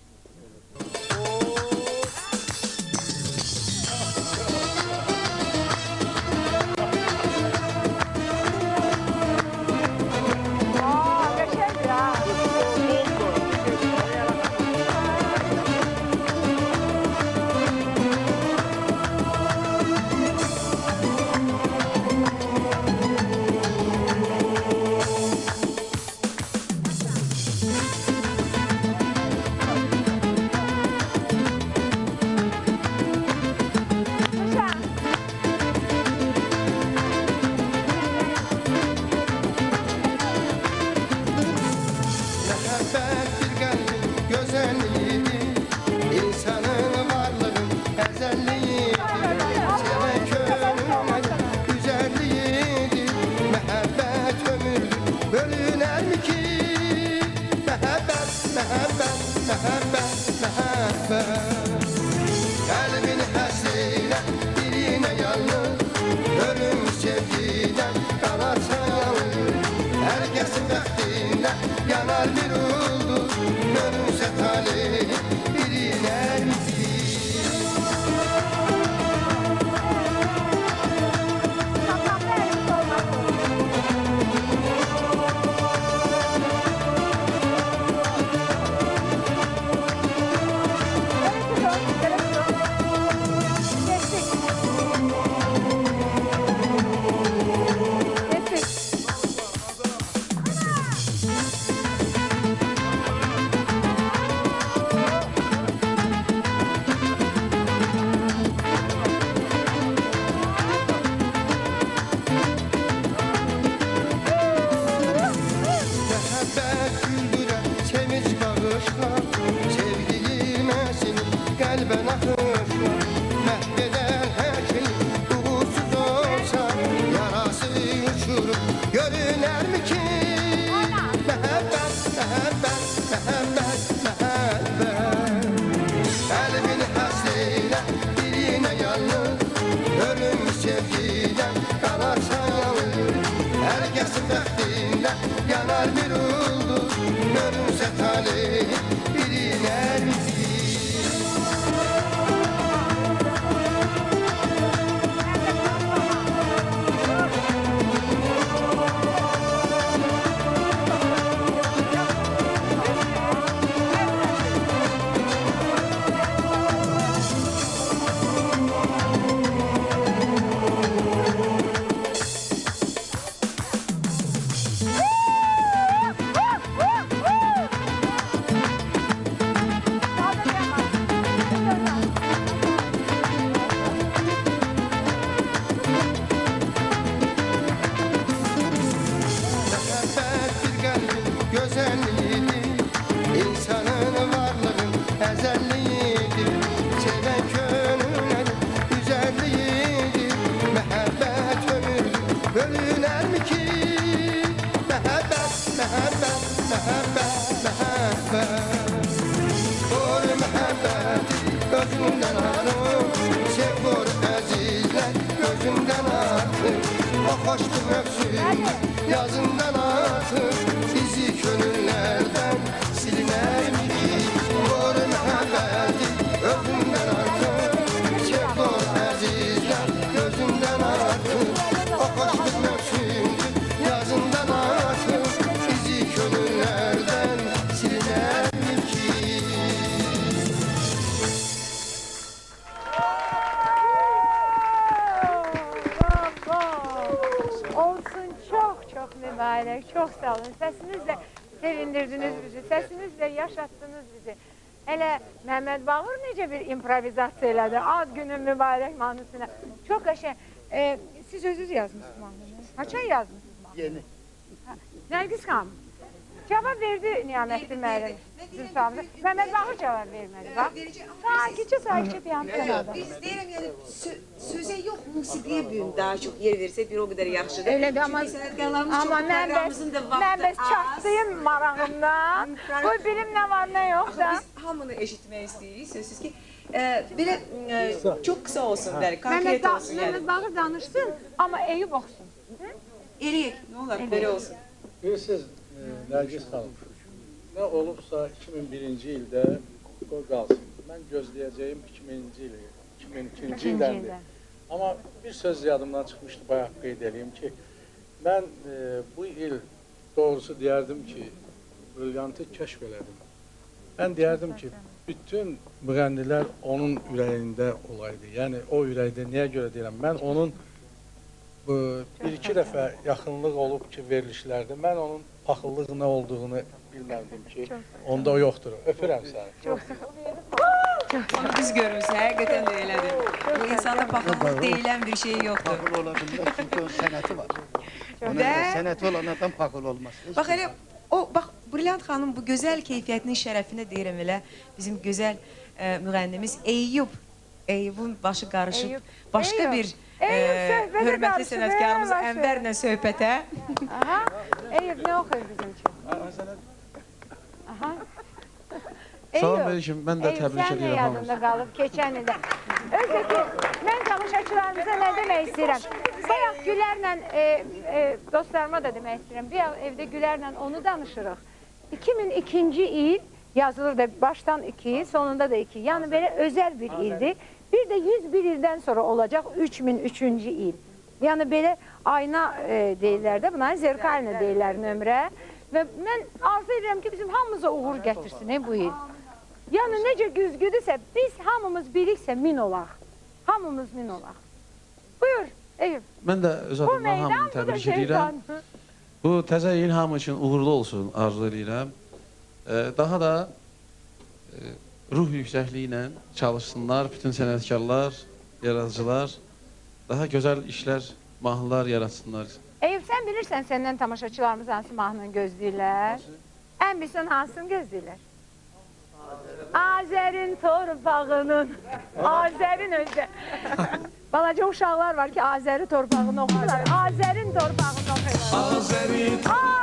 gözünden artık Çekor əzizlər gözündən artık O xoşdur mövsüm yazından artık Bizi könüllərdən silinər ki Doğru məhəbbəti özündən artık Çekor əzizlər gözündən artık O xoşdur mövsüm yazından artık Bizi könüllərdən silinər ki Olsun çok mübarek, çok sağ olun. Sesinizle sevindirdiniz bizi, sesinizle yaşattınız bizi. Hele Mehmet Bağır nece bir improvizasyon elədi, ad günün mübarek mahnısına. Çok qəşəng. Siz özünüz yazmışsınız mahnını. Haçan yazmışsınız mahnını? Yeni. Nergis Hanım. Cevap verdi Niyamettin müəllim. Mehmet Bağır cevap vermedi bak. Sakitçe bir an kenarda. Biz deyirəm, yəni sözə yox, musiqiyə bugün daha çox yer versək bir o qədər yaxşıdır. Öylədir amma mən bəs çatdıyım marağımdan. Bu bilim nə var nə yox da. Biz hamını eşitmək istəyirik, sözsüz ki. Belə çox qısa olsun, bəli, konkret olsun. Mehmet Bağır danışsın, amma Eyüp oxusun. Eləyək, nə olar, belə olsun. Bilirsiniz, Nərgiz xanım, nə olubsa 2001-ci ildə o qalsın. Mən gözləyəcəyim 2002-ci ildən. Amma bir söz yadımdan çıxmışdı, bayaq qeyd edeyim ki, mən bu il doğrusu deyərdim ki, brilyantı kəşf elədim. Mən deyərdim ki, bütün müğənnilər onun ürəyində olaydı. Yəni, o ürəkdə niyə görə deyirəm? Mən onun bir-iki dəfə yaxınlıq olub ki, verilişlərdə, mən onun paxıllıq nə olduğunu bilmədim ki, onda o yoxdur. Öpürəm səni. Çox sağ ol. Onu biz görürüz, həqiqətən də elədir. Bu insanda paxıllıq deyilən bir şey yoxdur. Paxıl ola bilməz çünki onun sənəti var. Sənəti olan adam paxıl olmaz. Bax elə, bax, Brilliant xanım bu gözəl keyfiyyətinin şərəfinə deyirəm elə, bizim gözəl müğənnimiz Eyüb'ün başı qarışıb, başqa bir hörmətli sənətkarımız Ənvərlə söhbətə. Eyüp nə oxuyur bizim üçün? Salam verişim, mən də təbrik edirəm. Sən edirəm nə yadında qalıb keçən ildə? Özü ki, mən tamaşaçılarımıza nə demək istəyirəm? Bayaq Gülərlə, dostlarıma da demək istəyirəm, bir evdə Gülərlə onu danışırıq. 2002-ci il yazılır da başdan 2, sonunda da 2. Yəni belə özəl bir ildir. Bir də 101 ildən sonra olacaq 3003-cü il. Yəni belə ayna deyirlər də, buna zerkalina deyirlər nömrə. Və mən arzu edirəm ki, bizim hamımıza uğur gətirsin bu il. Yəni necə güzgüdürsə, biz hamımız biriksə min olaq. Hamımız min olaq. Buyur, Eyüp. Mən də öz adımdan hamını təbrik edirəm. Bu təzə il hamı üçün uğurlu olsun arzu edirəm. Daha da ruh yüksəkliyi ilə çalışsınlar bütün sənətkarlar, yaradıcılar. Daha gözəl işlər, mahnılar yaratsınlar. Eyüp, sən bilirsən səndən tamaşaçılarımız hansı mahnını gözləyirlər? Ən bilsən hansını gözləyirlər? Azərin torpağının, Azərin özdə. Balaca uşaqlar var ki, Azəri torpağını oxuyurlar. Azərin torpağını oxuyurlar. Azərin torpağını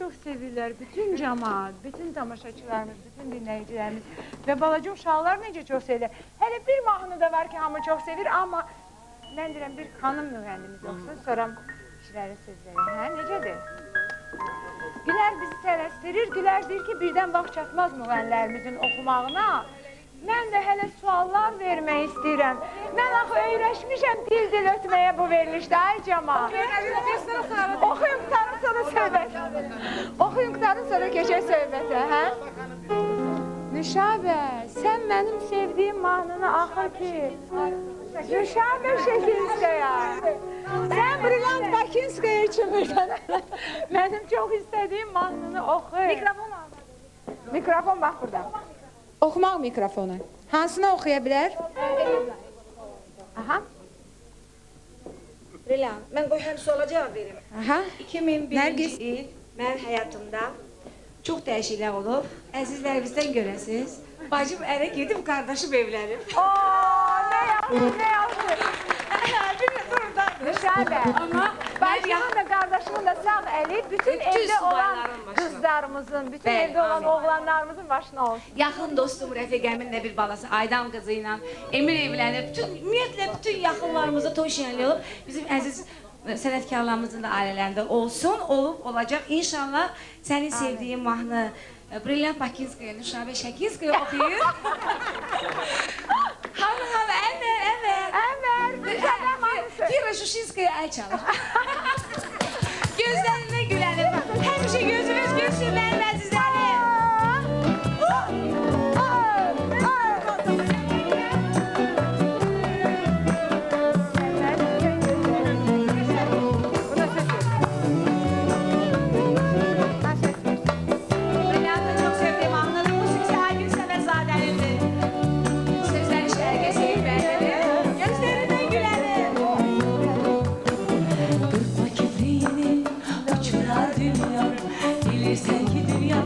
çox sevirlər. Bütün cəmaət, bütün tamaşaçılarımız, bütün dinləyicilərimiz və balaca uşaqlar necə çox sevirlər. Hələ bir mahnı da var ki, hamı çox sevir, amma mən deyirəm, bir xanım müğənnimiz yoxsa, sonra kişilərin sözləri. Hə, necədir? Gülər bizi tələsdirir, Gülər deyir ki, birdən vaxt çatmaz müğənnilərimizin oxumağına. Mən də hələ suallar vermək istəyirəm. Mən axı öyrəşmişəm dil ötməyə bu verilişdə, ay cəmaat. Oxuyun qutarın sonra söhbət. Oxuyun qutarın sonra keçək söhbətə, hə? Nüşabə, sən mənim sevdiyim mahnını axır ki. Nüşabə Şekinskaya. Sən Brilliant Bakinskaya üçün birdən mənim çox istədiyim mahnını oxu. Mikrofon al. Mikrofon bax burada. Oxumaq mikrofonu. Hansını oxuya bilər? Aha. Brilliant. Mən qoy həm suala cavab verim. Aha. 2001-ci il mən həyatımda çox dəyişiklik olub. Əzizlərimizdən görəsiniz. Bacım ərə gedib, qardaşım evlənib. Ne yazdı? Nüşabə. Bacımın da qardaşımın da sağ əli bütün evdə olan qızlarımızın, bütün evdə olan oğlanlarımızın başına olsun. Yaxın dostum rəfiqəmin də bir balası Aydan qızı ilə Emir evlənib. Ümumiyyətlə bütün yaxınlarımızda toy şənliyi olub. Bizim əziz sənətkarlarımızın da ailələrində olsun, olacaq. İnşallah sənin sevdiyin mahnı Brilliant Bakinskaya, Nüşabə Şekinskaya oxuyur. Hanım, Fira Şuşinskaya əl çalır. Gözlərinə gülənir. Həmişə gözünüz gülsün mənim əzizlərim. Brilliant'ın çok sevdiğim anladım. Müzik Aygün Səbəzadəlidir. Sözləri Şərqə Seyid bəyədir. Gözlərinə gülənir. Kırpma kibriğini uçurar dünya. Bilirsen ki dünya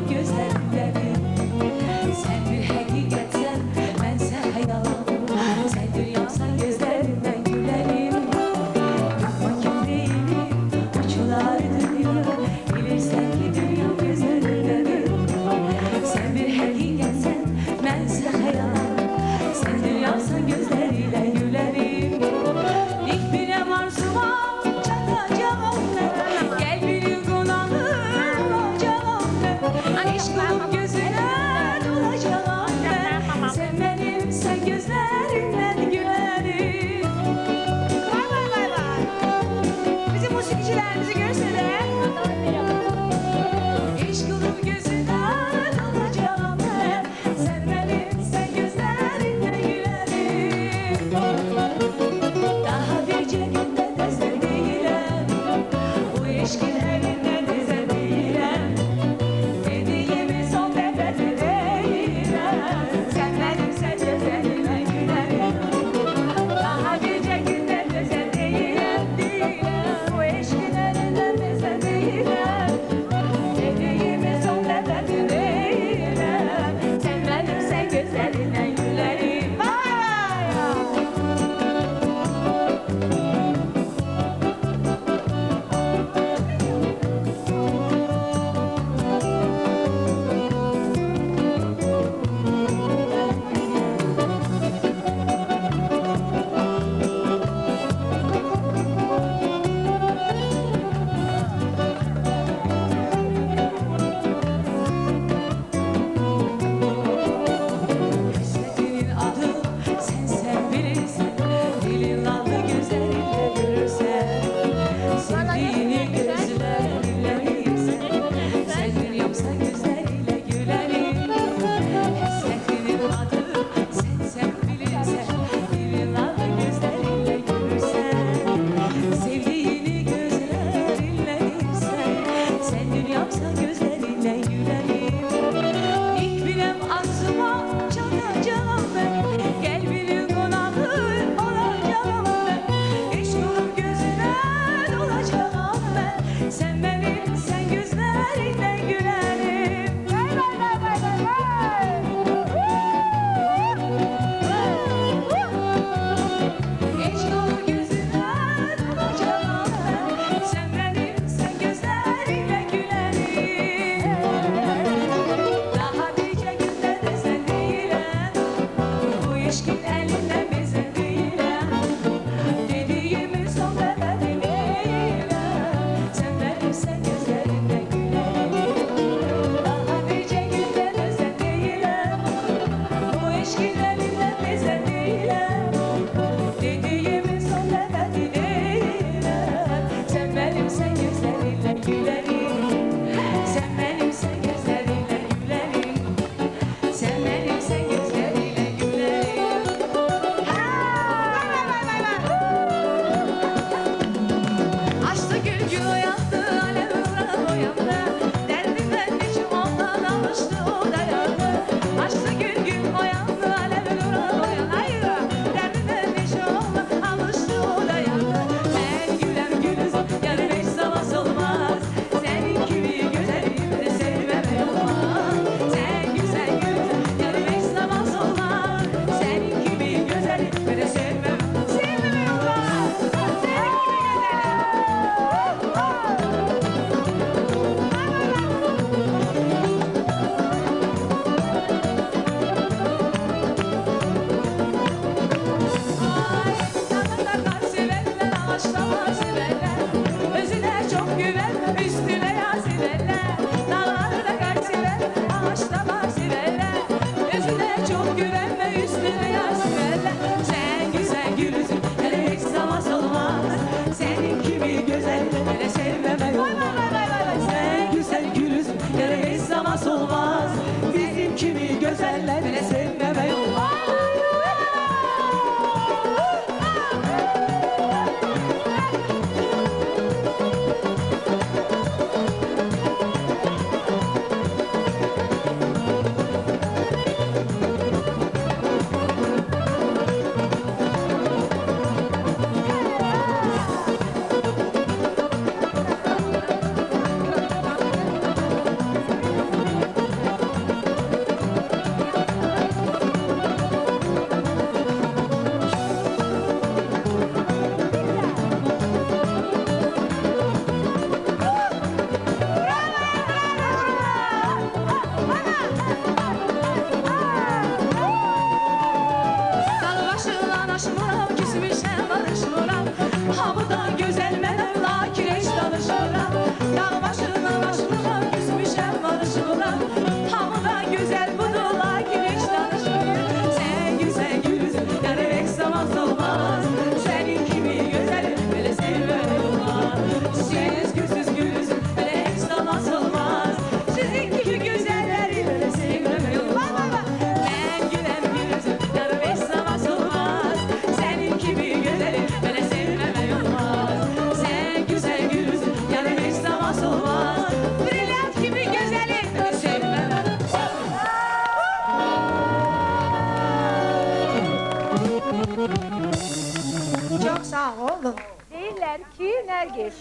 Sağ olun. Deyirlər ki, Nərgiz,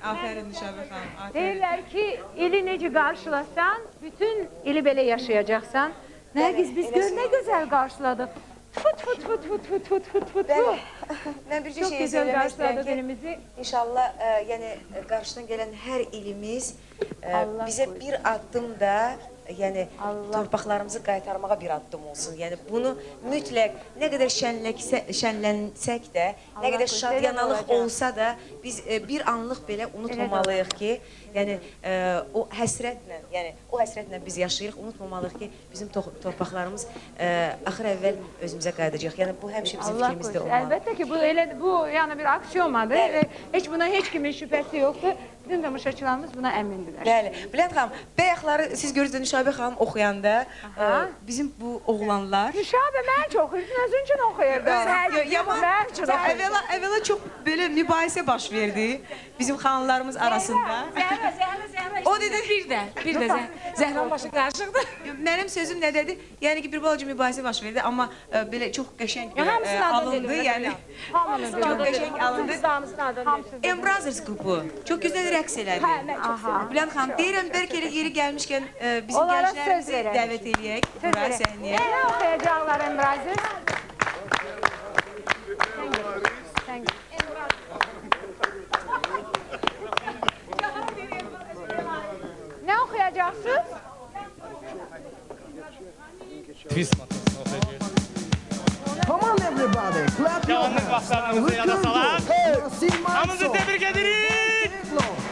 Aferin Nüşabə xanım. Aferin. deyirlər ki, ili necə qarşılasan, bütün ili belə yaşayacaqsan. Nərgiz, biz gör nə gözəl qarşıladıq. Fut fut fut fut fut fut fut fut. Mən bir Çox şey gözəl söyləmək qarşıladıq istəyirəm ki, ilimizi. İnşallah yəni qarşıdan gələn hər ilimiz Allah bizə qoysun. bir addım da yəni torpaqlarımızı qaytarmağa bir addım olsun. Yəni bunu mütləq nə qədər şənlənsək də, nə qədər qoysun, şadyanalıq belə olacaq. olsa da biz bir anlıq belə unutmamalıyıq ki, yəni o həsrətlə biz yaşayırıq, unutmamalıyıq ki, bizim torpaqlarımız axır əvvəl özümüzə qayıdacaq. Yəni bu həmişə bizim Allah fikrimizdə qoysun. olmalı. Əlbəttə ki, bu yəni bir aksiyomadır. Heç buna heç kimin şübhəsi yoxdur. Bütün tamaşaçılarımız buna əmindirlər. Bəli. Bülent xanım, bayaqları siz görürsünüz Nüşabə xanım oxuyanda bizim bu oğlanlar Nüşabə mən çox oxuyurdun, özün üçün oxuyurdun. Yaman, əvvəla çox belə mübahisə baş verdi bizim xanımlarımız arasında. Zəhra, o dedi bir də Zəhra başı qarışıqdır. Mənim sözüm nə dedi? Yəni ki, bir balaca mübahisə baş verdi, amma belə çox qəşəng alındı. Yəni çox qəşəng alındı. Embrazers qrupu çox gözəl rəqs elədi. Bülent xanım, deyirəm bəlkə elə yeri gəlmişkən bizim gənclərimizi dəvət eləyək bura səhnəyə. Nə oxuyacaqlar Embrazers? Nə oxuyacaqsınız? Come on everybody, clap your hands. We can do. Hey, hamınızı tebrik ederiz.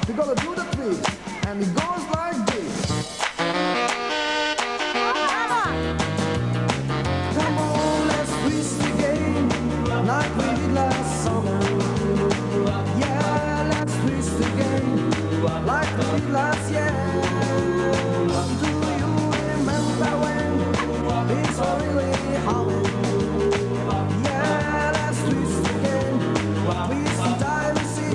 We're gonna do the twist, and it goes like this. Come on, let's twist again, like we did last summer. Yeah, let's twist again, like we did last year. Do you remember when it's all really hard? Yeah, let's twist again. Twist the time to see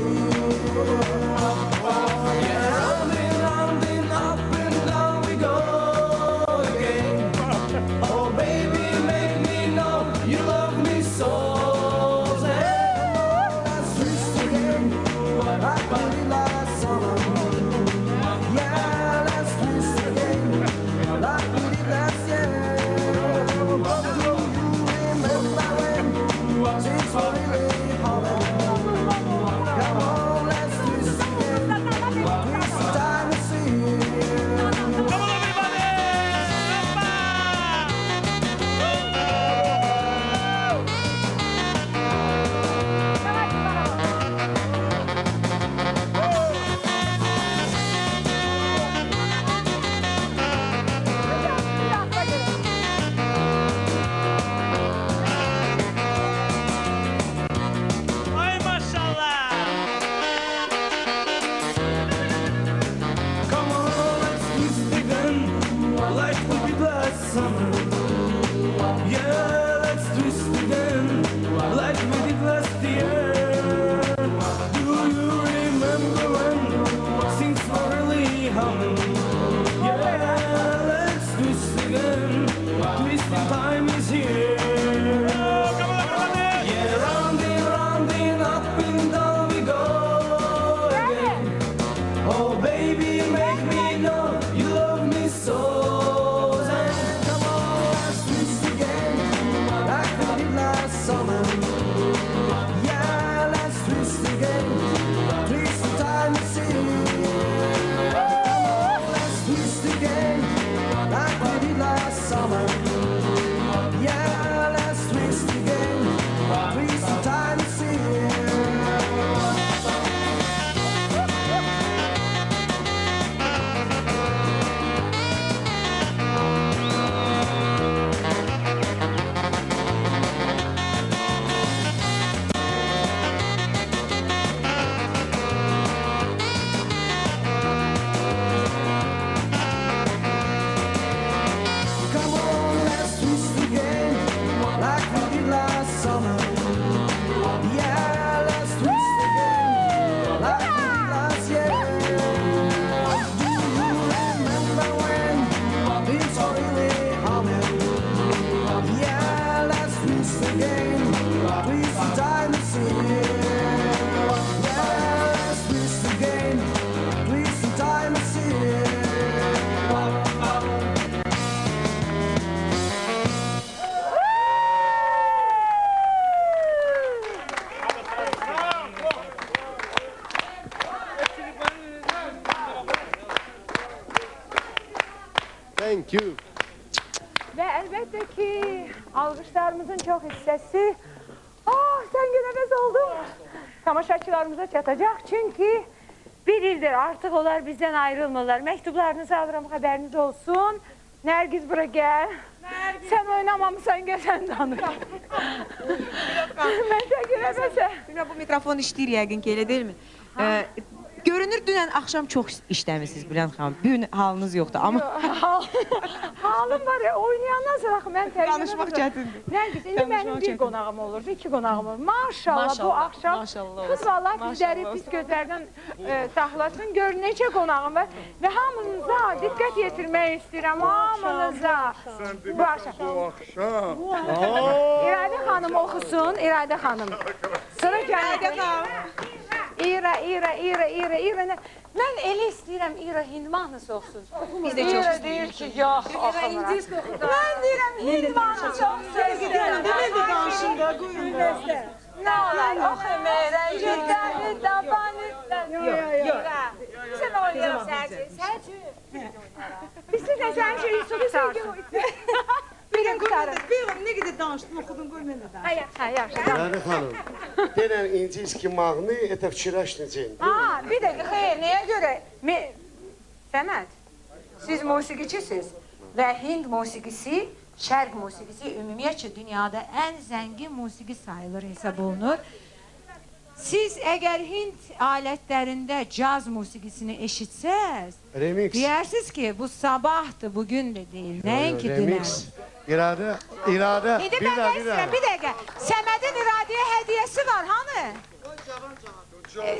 Thank you. Və əlbəttə ki, alqışlarımızın çox hissəsi sən günəməz oldun. Tamaşaçılarımıza çatacaq. Çünki bir ildir artıq onlar bizdən ayrılmırlar. Məktublarınızı alıram, xəbəriniz olsun. Nərgiz bura gəl. Sən oynamamısan, gəl sən danış. Mən də günəməsə. Bu mikrofon işləyir yəqin ki, elə deyilmi? Görünür dünən axşam çox işləmisiniz Bülent xanım. Bu gün halınız yoxdur, amma... Halım var ya, oynayandan sonra mən təbii... Danışmaq çətindir. Nərgiz, indi mənim bir qonağım olurdu, iki qonağım olur. Maşallah, bu axşam kız valla bizləri pis gözlərdən saxlasın. Gör, neçə qonağım var. Və hamınıza diqqət yetirmək istəyirəm, hamınıza. Bu axşam. İradə xanım oxusun, İradə xanım. Sonra İradə xanım. İra. Mən elə istəyirəm İra Hind mahnısı oxusun. Biz də çox istəyirik. İra deyir ki, yox, oxumuram. Mən deyirəm Hind mahnısı oxusun. Demək də danışın da, qoyun da. Nə olar, oxumayırəm, ciddi, tabanı. Yox. Sən oynayırım sənci. Biz də sənci Yusuf'u Bilin qurtarın. Bilin, nə qədər danışdın, oxudun, qoy mən də danışım. Yaxşı. İradə xanım, denən İncilski mahnı, это вчерашний день. Bir dəqiqə, xeyr, nəyə görə? Səməd, siz musiqiçisiniz və Hind musiqisi, şərq musiqisi ümumiyyətcə dünyada ən zəngin musiqi sayılır, hesab olunur. Siz əgər Hind alətlərində caz musiqisini eşitsəz, deyərsiniz ki, bu sabahdır, bugün də deyil, nəinki dünən. İradə, İndi mən nə istəyirəm, bir dəqiqə, Səmədin İradəyə hədiyyəsi var, hanı?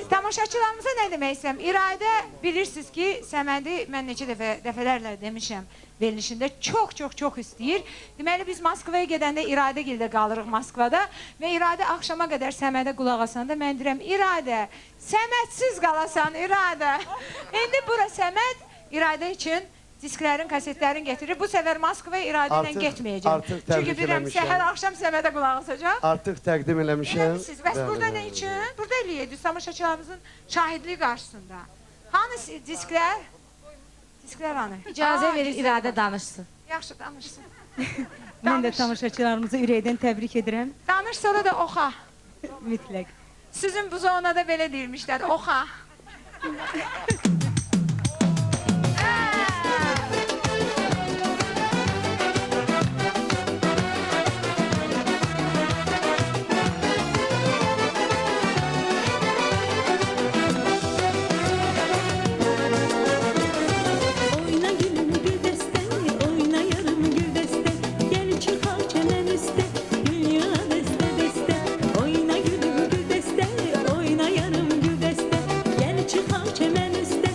Tamaşaçılarımıza nə demək istəyirəm? İradə bilirsiniz ki, Səmədi mən neçə dəfələrlə demişəm verilişində çox istəyir. Deməli biz Moskvaya gedəndə İradə gildə qalırıq Moskvada və İradə axşama qədər Səmədə qulaq asanda mən deyirəm İradə, Səmədsiz qalasan İradə. İndi bura Səməd İradə üçün disklərin, kasetlərin getirir. Bu səfər Moskvaya İradə ilə getməyəcəm. Çünki bilirəm səhər axşam Səmədə qulaq asacaq. Artıq təqdim eləmişəm. Bəs burada nə üçün? Burada eləyəcək tamaşaçılarımızın şahidliyi qarşısında. Hanı disklər? Disklər hanı? İcazə verir İradə danışsın. Yaxşı, danışsın. Mən də tamaşaçılarımızı ürəkdən təbrik edirəm. Danış, sonra da oxa. Mütləq. Sizin bu zonada belə deyilmişlər, oxa. Oyna gülüm gül deste, oyna yarım gül deste. Gel çıkar çemen üstte,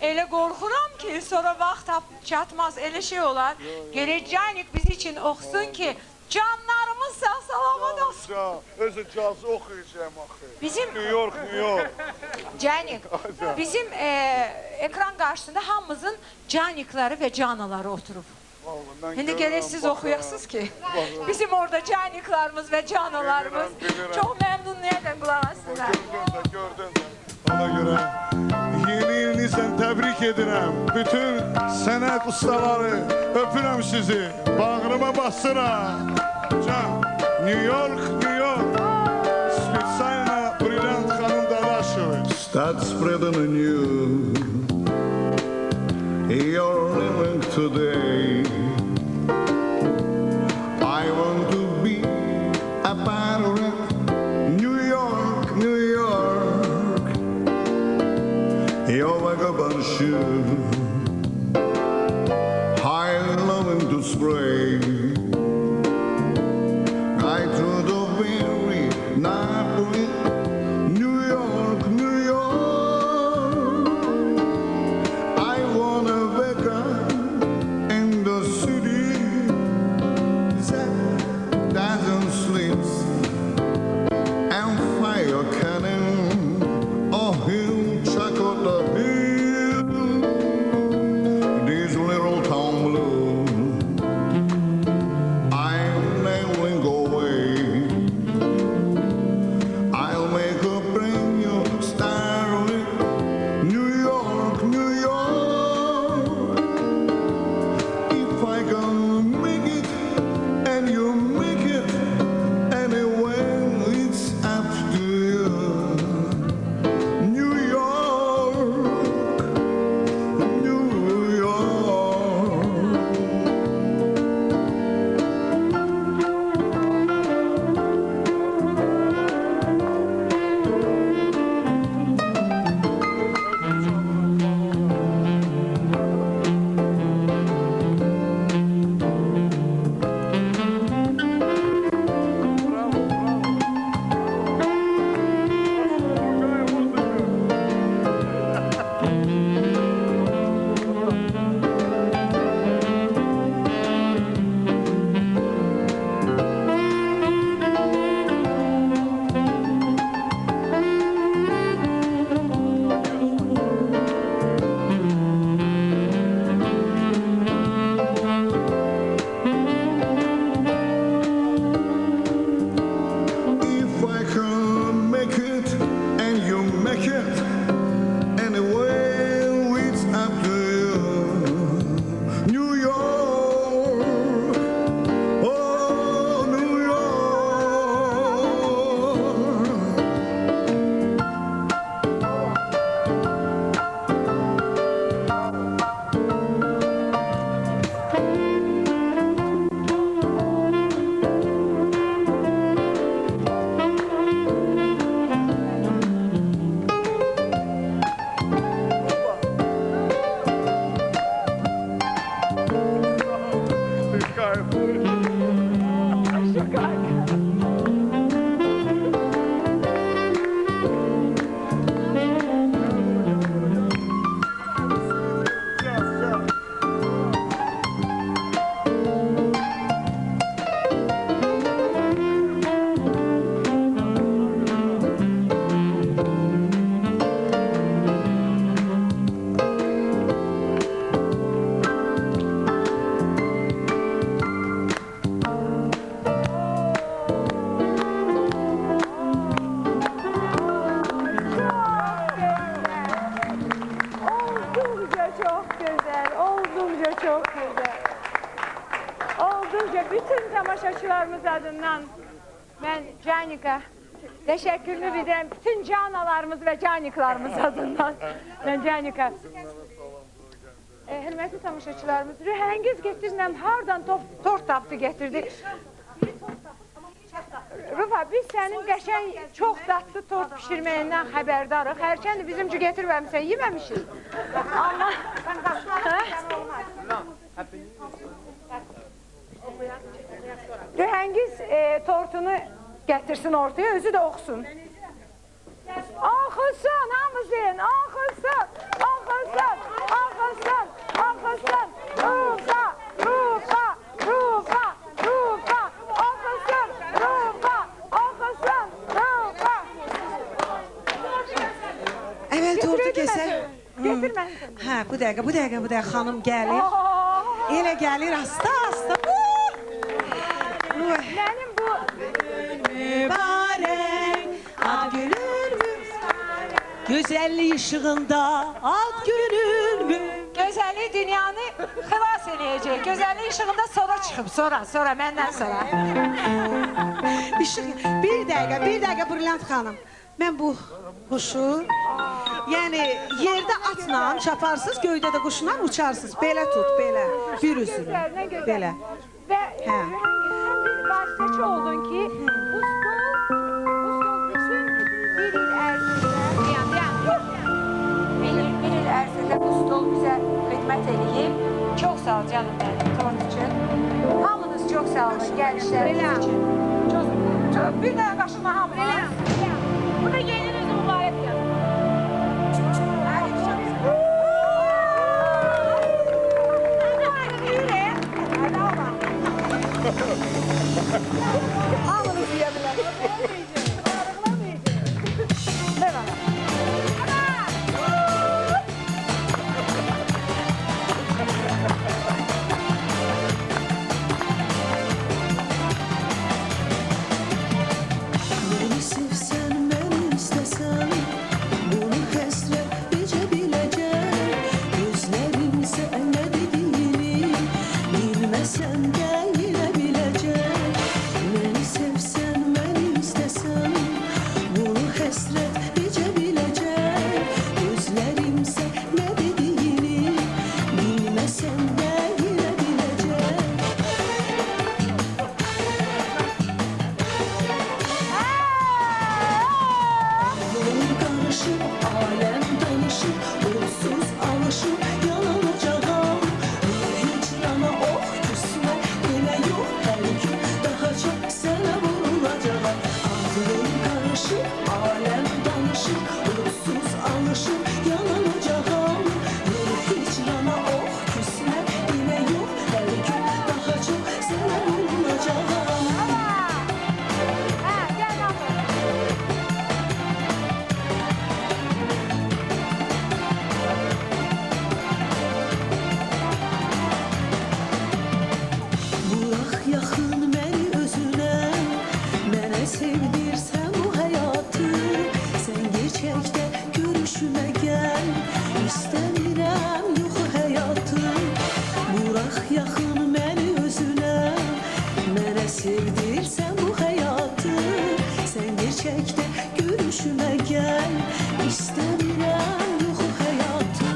elə qorxuram ki, sonra vaxt çatmaz, elə şey olar. Gerek Canik biz için oxusun ki, canlarımız sağ-salamat olsun. Özü cazı oxuyacağım axı. Bizim New York, New York. Canik, bizim ekran qarşısında hamımızın canikləri və canaları oturub. Şimdi gerek siz okuyasınız ki, bizim orada caniklarımız ve canalarımız çok memnuniyetle kulak asınlar. Gördün də. Ona görə yeni ilinizdən təbrik edirəm. Bütün sənət ustaları öpürəm sizi. Bağrıma basıram. Can, New York, New York. Spesialna Brilliant xanım Dadaşova. Start spreading the news. You're living today. I want to be a part of it. New York, New York. Your vagabond shoe. High loving to spray. I threw the very Napoli. New York, New York. I wanna wake up in the city that doesn't sleep and fire cannon or hill chuckle the hill. This little town blue, I'm never go away. I'll make a brand new start with New York, New York. If I can make it and you make it anyway, it's up to you. New York, New York. If I can make it and you make it anyway, it's up to you. New York, oh New York. Oldukça çok güzel, oldukça çok güzel. Oldukça bütün tamaşaçılarımız adından ben Canik'a teşekkürünü bildirim. Bütün canalarımız ve caniklarımız adından ben Canik'a. Hürmetli tamaşaçılarımız, Rühengiz getirdən hardan tort tapdı getirdi. Rufa, biz sənin qəşəng, çox dadlı tort pişirməyindən xəbərdarıq. Hərçənd bizimci getirməmişsən, yeməmişik. Amma... Rühengiz tortunu gətirsin ortaya, özü də oxusun. Oxusun, hamısın, oxusun, oxusun. Getir mən. Hə, bu dəqiqə xanım gəlir. Elə gəlir asta. Mənim bu Mübarək ad günün mübarək. Gözəllik işığında ad günün Gözəllik dünyanı xilas eləyəcək. Gözəllik işığında sonra çıxıb, sonra, məndən sonra. İşıq. Bir dəqiqə Brilliant xanım. Mən bu quşu, yəni yerdə atla çaparsınız, göydə də quşla uçarsınız. Belə tut, belə. Bir üzünü. Belə. və Hə. bir başlıca oldun ki, bu stol bütün bir il ərzində, Bir il ərzində bu stol bizə xidmət edib. Çox sağ ol canım mənim, tort üçün. Hamınız çox sağ olun, gəlişləriniz üçün. Bir daha qaşıma hamınız. bu da yeniniz mübarək yazın. Hamınız yiyə bilərsiniz. Beni sevsən, məni istəsən, bunu həsrət necə biləcək? Gözlərimsə nə dediyini bilməsən də yenə biləcək. Məni sevsən, məni istəsən, bunu həsrət necə biləcək? Gözlərimsə nə dediyini bilməsən də yenə biləcək. Yolum karışır, alem danışır, uğursuz alışır, yanılacağım. Hiç yana oh küsme, yine yok her gün daha çok sana vurulacağım. Yolum karışır, alem danışır, uğursuz alışır, yanılacağım. Hiç yana oh küsme, yine yok her gün daha çok sana vurulacağım. Bırak yaxın məni özünə, mənə sevdirsən bu həyatı. Sən gerçəkdə görüşümə gəl, istəmirəm yuxu həyatı. Bırak yaxın məni özünə, mənə sevdirsən bu həyatı. Sən gerçəkdə görüşümə gəl, istəmirəm yuxu həyatı.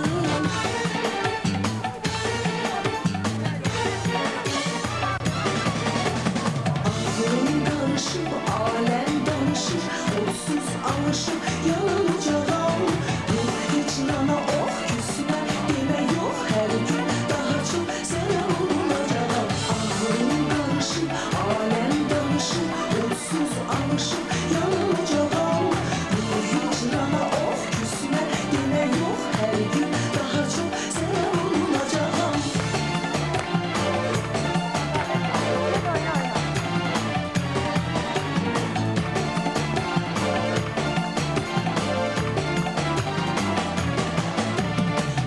Yolum karışır, alem danışır, olsuz alışır, yanılacağım. Hiç yana oh küsme, deme yok her gün daha çok sana vurulacağım. Yolum karışır, alem danışır, olsuz alışır, yanılacağım. Hiç yana oh küsme, deme yok her gün daha çok sana vurulacağım.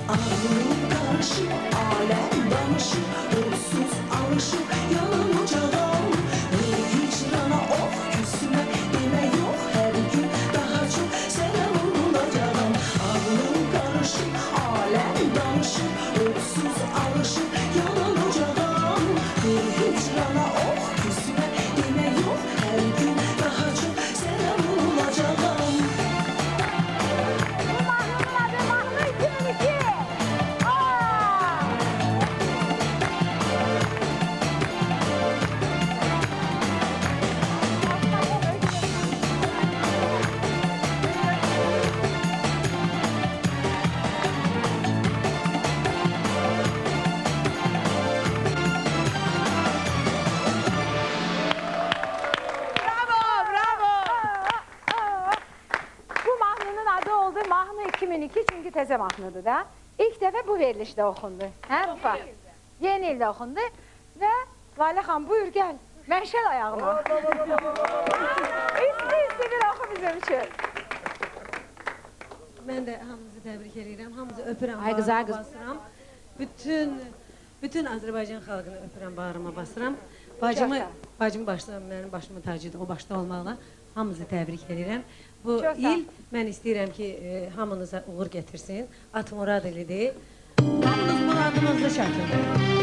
Ağlım karışır, alem danışır, olsuz alışır, yanılacağım. Hiç yana oh küsme, deme yok her gün daha çok sana vurulacağım. Ağlım karışır, alem danışır, olsuz alışır, yanılacağım. Hiç yana oh küsme, deme yok her gün daha çok sana vurulacağım. Bu mahnının adı oldu Mahnı 2002 çünkü teze mahnıdır da. İlk defa bu verilişte okundu. He Rıfa? Yeni ilde okundu ve Lale Han buyur gel. Menşel ayağıma. İsti bir oku bizim için. Mən də hamınızı təbrik edirəm. Hamınızı öpürəm, Ay qız, ay qız. bağrıma basıram. Bütün Azərbaycan xalqını öpürəm, bağrıma basıram. Bacımı başda, mənim başımın tacıdır, o başda olmaqla hamınızı təbrik edirəm. Bu il mən istəyirəm ki, hamınıza uğur getirsin. At murad ilidir. Hamınız muradınızı çəkin.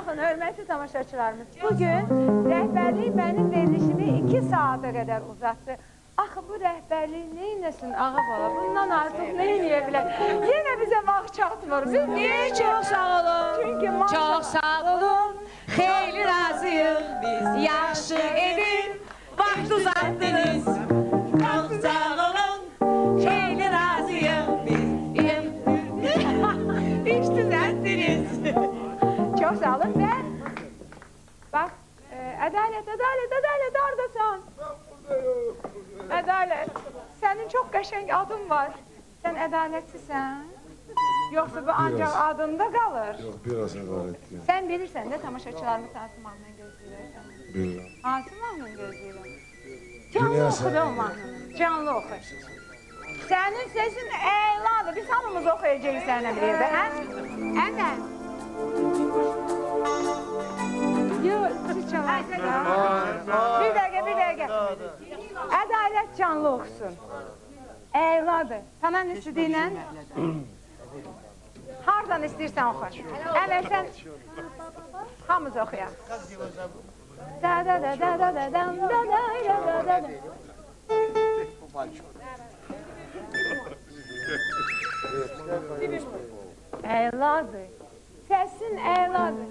Baxın, hörmətli tamaşaçılarımız, bugün rəhbərlik mənim verilişimi 2 saata qədər uzatdı. Axı bu rəhbərlik neyləsin ağa bala, bundan artıq neyləyə bilər? Yenə bizə vaxt çatmır. Biz niyə Çox sağ olun. Çünki Çox sağ olun. Xeyli razıyıq biz. Yaxşı edin. Vaxt uzatdınız. Çox sağ olun. Xeyli razıyıq biz. İş düzəltdiniz. Çox sağ olun və bax, ədalət, haradasan? Ədalət, sənin çox qəşəng adın var. Sən ədalətlisən? Yoxsa bu ancaq adında qalır? Yox, biraz ədalətli. Sən bilirsən də tamaşaçılarımız hansı mahnını gözləyirsən? Bilirəm. Hansı mahnını gözləyirəm? Canlı oxu da o mahnını, canlı oxu. Sənin səsin əladır, biz hamımız oxuyacağıq sənə bir yerdə, hə? Əmən. Yox, siz çalarsınız. Bir dəqiqə. Ədalət canlı oxusun. Əladır. Tamam istədiyinlə? Hardan istəyirsən oxu. Əvvəl sən hamımız oxuyaq. Əladır. Səsin əladır.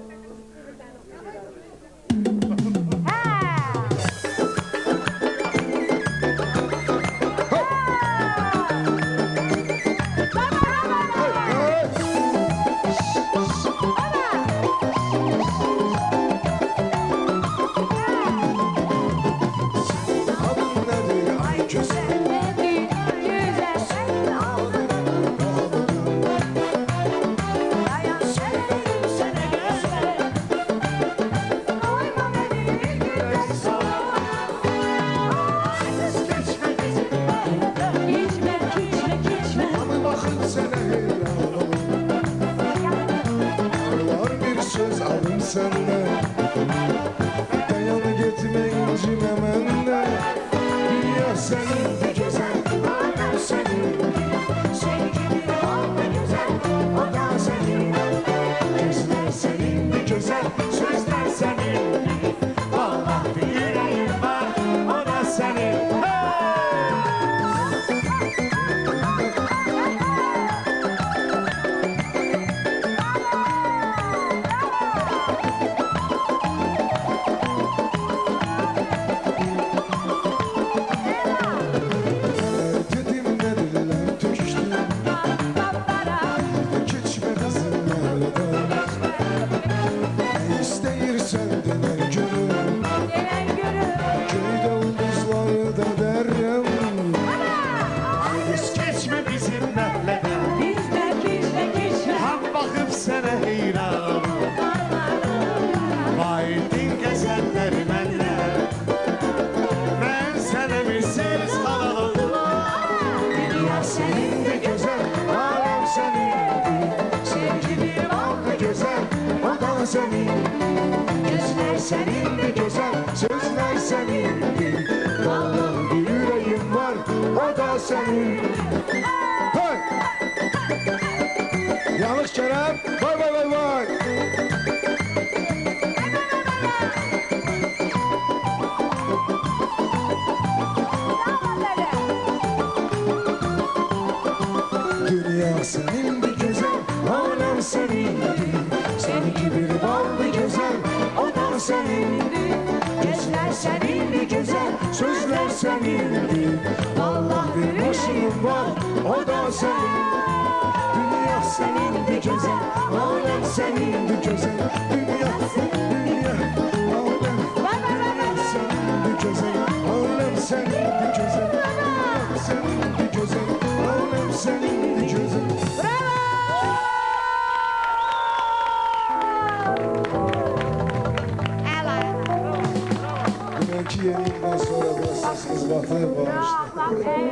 Senin de güzel sözler senindir. Vallahi bir yüreğim var, o da senin. Hey! Yanlış Kerem, vay. Dünya senin de güzel, alem senindir. Seninki bir ballı güzel, o da senindir. Gözler senindir güzel, sözler senindir. Vallahi bir başım var, o da senin. Dünya senindir güzel, alem senindir güzel. Dünya, alem senindir güzel, alem senindir güzel. Dünya senindir güzel, alem senindir güzel. Yenindən sonra da səsiniz batıb bağışlayın.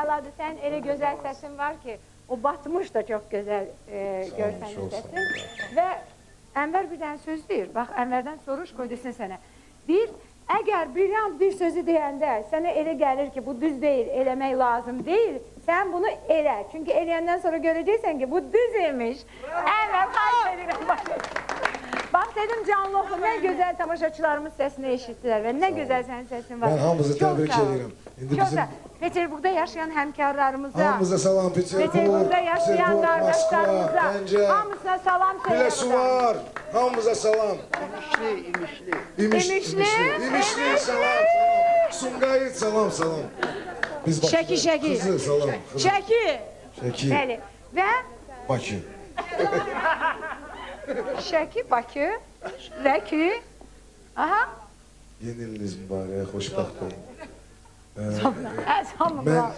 Əladır. Sən elə gözəl səsin var ki, o batmış da çox gözəl görsənin səsin. Və Ənvər bir dənə söz deyir. Bax, Ənvərdən soruş, qoy desin sənə. Deyir, əgər brilyant bir sözü deyəndə sənə elə gəlir ki, bu düz deyil, eləmək lazım deyil, sən bunu elə. Çünki eləyəndən sonra görəcəksən ki, bu düz imiş. Ənvər, xahiş edirəm. Bax, dedim canlı oxu. Nə gözəl tamaşaçılarımız səsini eşitdilər və nə gözəl sənin səsin var. Ben hamınızı Çox tebrik sağ ol. ederim. Şimdi Çox bizim sağ ol. Peterburqda yaşayan həmkarlarımıza, hamımıza salam Peterburg, Peterburqda yaşayan Moskva, qardaşlarımıza, Gəncə, hamısına salam söylərim. Biləsuvar, hamımıza salam. İmişli. İmişli, salam. Sumqayıt, salam. Biz Şəki, Şəki. Kızı, salam. Şəki. Şəki. Bəli. Və Bakı. Şəki, Bakı, Rəki. Aha. Yeni iliniz mübarək, xoşbəxt olun. Hamı Ben,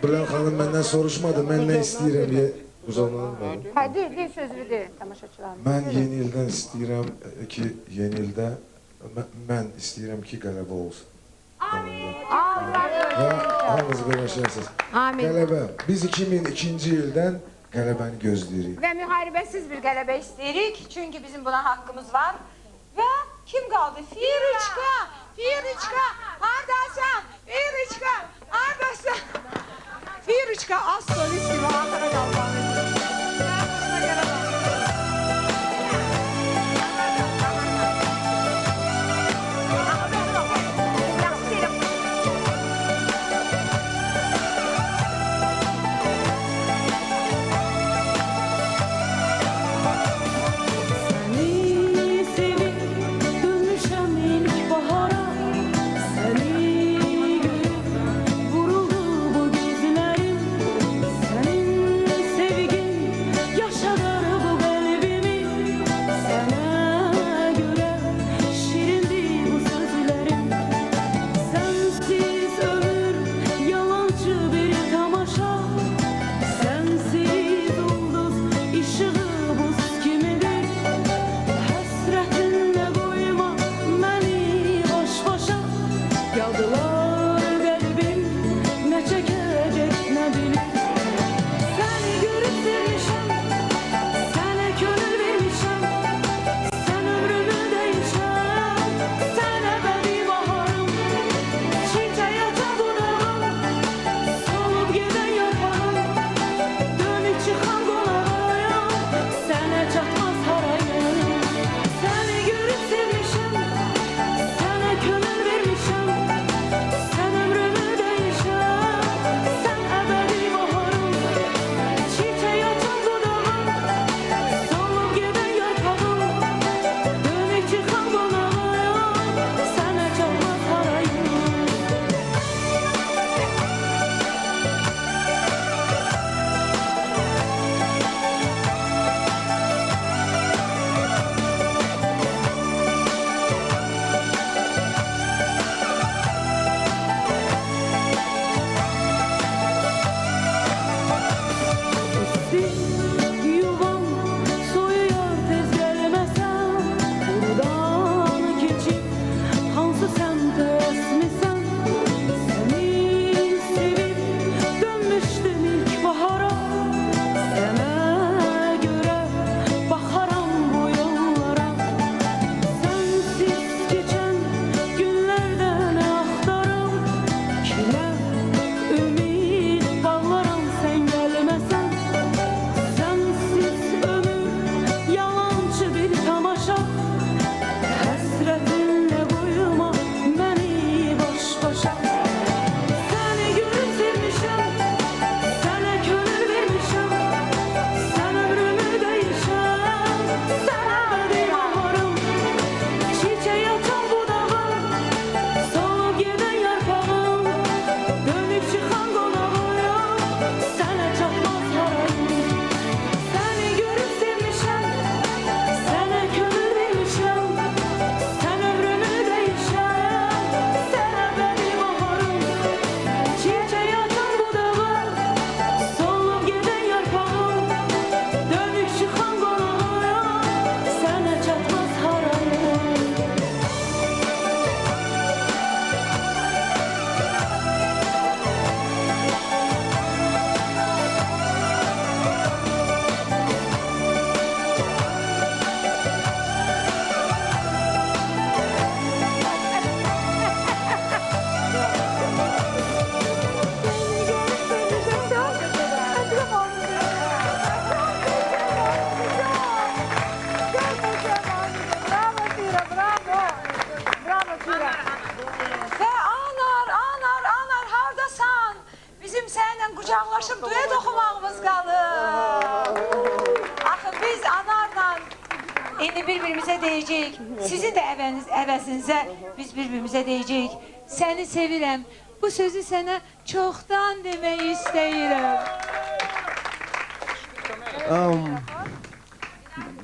Bülent Hanım benden soruşmadı, ben ne istəyirəm diye uzanalım ben. Hə, de sözünü de tamaşaçılarımıza. Ben yeni ildən istəyirəm ki, yeni ildə mən istəyirəm ki, qələbə olsun. Və hamınız birləşəsiniz. Amin. Qələbə. Biz 2002-ci ildən qələbəni gözləyirik. Və müharibəsiz bir qələbə istəyirik. Çünki bizim buna haqqımız var. Və kim qaldı? Firuşka! Firuşka! Hardasan? Firuşka! Hardasan? Firuşka az solist kimi Ankara qalmalı. Seni sevip dönmüşəm ilk bahara. Seni görüp vuruldu bu gözlerim. Senin sevgin qucaqlaşıb duet oxumağımız qalır. Axı biz Anarla indi bir-birimizə deyəcəyik. Sizin də əvəzinizə biz bir-birimizə deyəcəyik. Səni sevirəm. Bu sözü sənə çoxdan demək istəyirəm.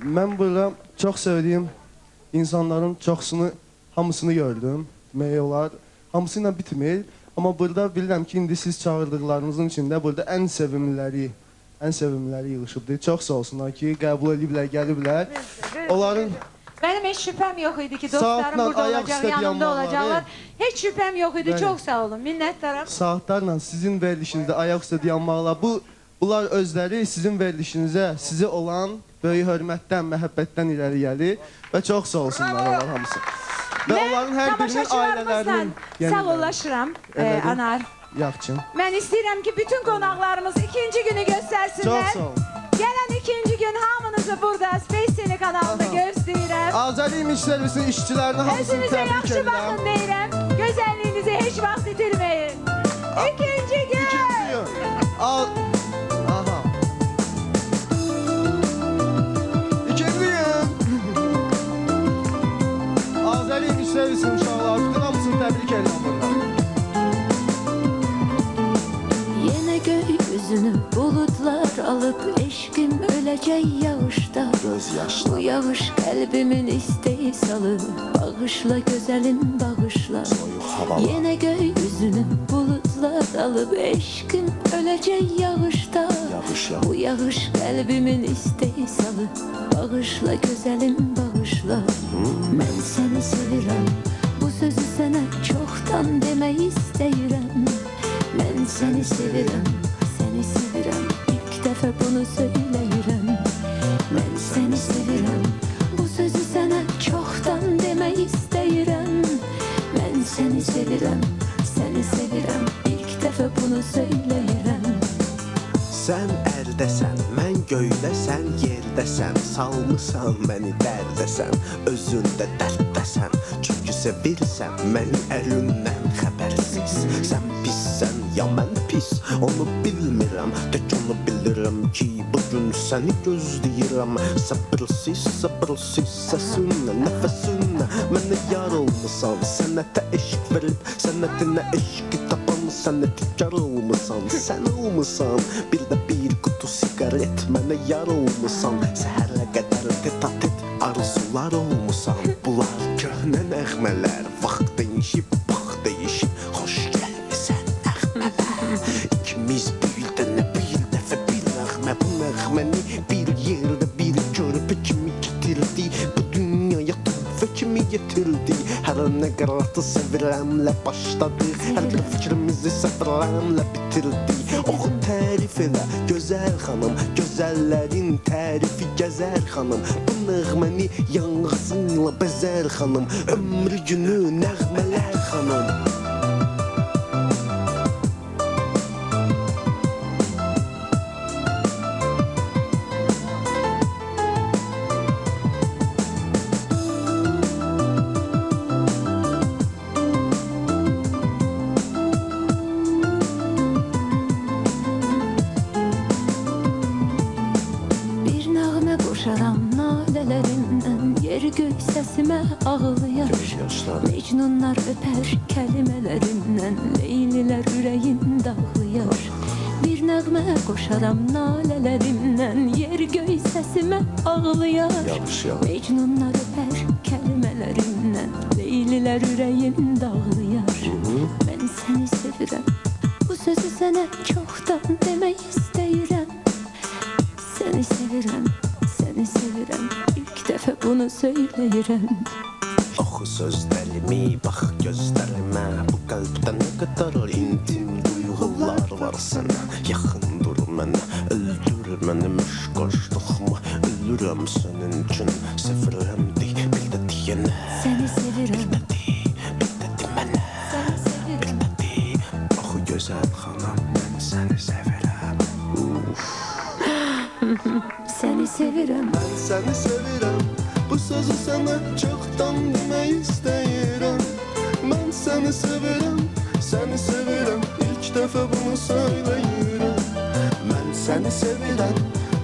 Mən burada çox sevdiyim insanların çoxsunu, hamısını gördüm. Demək olar, hamısı ilə bitmir. Amma burada bilirəm ki, indi siz çağırdıqlarınızın içində burada ən sevimliləri yığışıbdır. Çox sağ olsunlar ki, qəbul ediblər, gəliblər. Onların Mənim heç şübhəm yox idi ki, dostlarım burada olacaq, yanımda olacaqlar. Heç şübhəm yox idi, çox sağ olun, minnətdaram. Saatlarla sizin verilişinizdə ayaq üstə dayanmaqla, bunlar özləri sizin verilişinizə, sizi olan böyük hörmətdən, məhəbbətdən irəli gəlir və çox sağ olsunlar onlar hamısı. Və onların hər birinin ailələrinin sağollaşıram, Anar. Yaxşı. Mən istəyirəm ki, bütün qonaqlarımız ikinci günü göstərsinlər. Çox sağ olun. Gələn ikinci gün hamınızı burada Space Cine kanalında gözləyirəm. Azəri İmiş Servisin işçilərini hamısını Özünüzə təbrik yaxşı edirəm. baxın deyirəm. Gözəlliğinizi heç vaxt itirməyin. İkinci gün. İkinci gün. Azəri İmiş Servisin uşaqlar, bütün hamısını təbrik edirəm burada. Yine gökyüzünü bulutlar alıp eşkim ölecek yağışta. Bu yağış kalbimin isteği salı. Bağışla güzelim bağışla. Yine gökyüzünü bulutlar alıp eşkim ölecek yağışta. Bu yağış kalbimin isteği salı. Bağışla güzelim bağışla. Ben seni sevirəm. Bu sözü sana çoktan demeyi istəyirəm. Ben seni sevirəm, seni sevirəm. İlk defa bunu söyləyirəm. Ben seni sevirəm. Bu sözü sana çoktan demək istəyirəm. Ben seni sevirəm, seni sevirəm. İlk defa bunu söyləyirəm. Sən ərdəsən, mən göydəsən, yerdəsən. Salmısan məni dərdəsən, özündə dərddəsən. Çünki sevirsən məni əlimdən xəbərsiz. Sən pissən, ya mən pis, onu bilmirəm. Tək onu bilirəm ki, bugün səni gözləyirəm. Sabırsız, sabırsız səsinlə, nəfəsinlə mənə yar olmusan. Sənətə eşq verib, sənətinə eşqi tapan. Sənəti kar olmusan, sən olmusan. Bir də bir kutu sigaret mənə yar olmusan. Səhərə qədər tet-a-tet arzular olmusan. Bunlar köhnə nəğmələr, vaxt dəyişib, bax dəyişib. Xoş gəlmisən nəğmələr. İkimiz bir dəfə bir nəğmə. Bu nəğməni bir yerdə bir körpə kimi getirdi. Bu dünyaya tövbə kimi getirdi. Hər nə qıratı sevirəmlə başladı. Hər bir fikrimizi səfirəmlə bitirdi. Oxu tərif elə gözəl xanım, gözəllərin tərifi gəzər xanım. Bu nəğməni yanğısınla bəzər xanım, ömrü günü nəğmələr xanım. Səsimə ağlayar. Mecnunlar öpər kəlimələrindən. Leylilər ürəyin dağlayar. Bir nəğmə qoşaram nalələrimdən. Yer göy səsimə ağlayar. Mecnunlar öpər kəlimələrimdən. Leylilər ürəyin dağlayar. Mən səni sevirəm. Bu sözü sənə çoxdan demək istəyirəm. Səni sevirəm, səni sevirəm. Dəfə bunu söyləyirəm. Oxu sözlərimi, bax gözlərimə. Bu qəlbdə nə qədər intim duyğular var sənə. Yaxın dur mənə, öldür məni məşqaşlıqma. Ölürəm sənin üçün, sevirəmdi, bil də deyənə. Səni sevirəm. Bil də de mənə. Səni sevirəm. Bil də de, oxu gözəl xanım, mən səni sevirəm. Səni sevirəm. Mən səni sevirəm. Bu sözü sənə çoxdan demək istəyirəm. Mən səni sevirəm, səni sevirəm. İlk dəfə bunu söyləyirəm. səni sevirəm.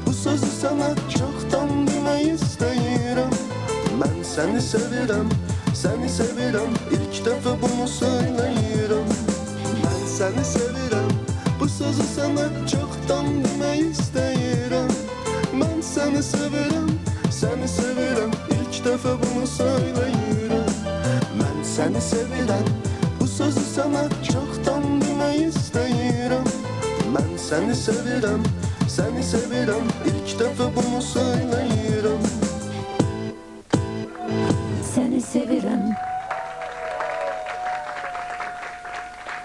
Bu sözü sənə çoxdan demək istəyirəm. Mən səni sevirəm, səni sevirəm. İlk dəfə bunu söyləyirəm. Mən səni sevirəm, bu sözü sənə çoxdan demək istəyirəm. Mən səni sevirəm, səni sevirəm. İlk dəfə bunu söyləyirəm. Mən səni sevirəm, bu sözü sənə çoxdan demək istəyirəm. Mən səni sevirəm, səni sevirəm. İlk dəfə bunu söyləyirəm.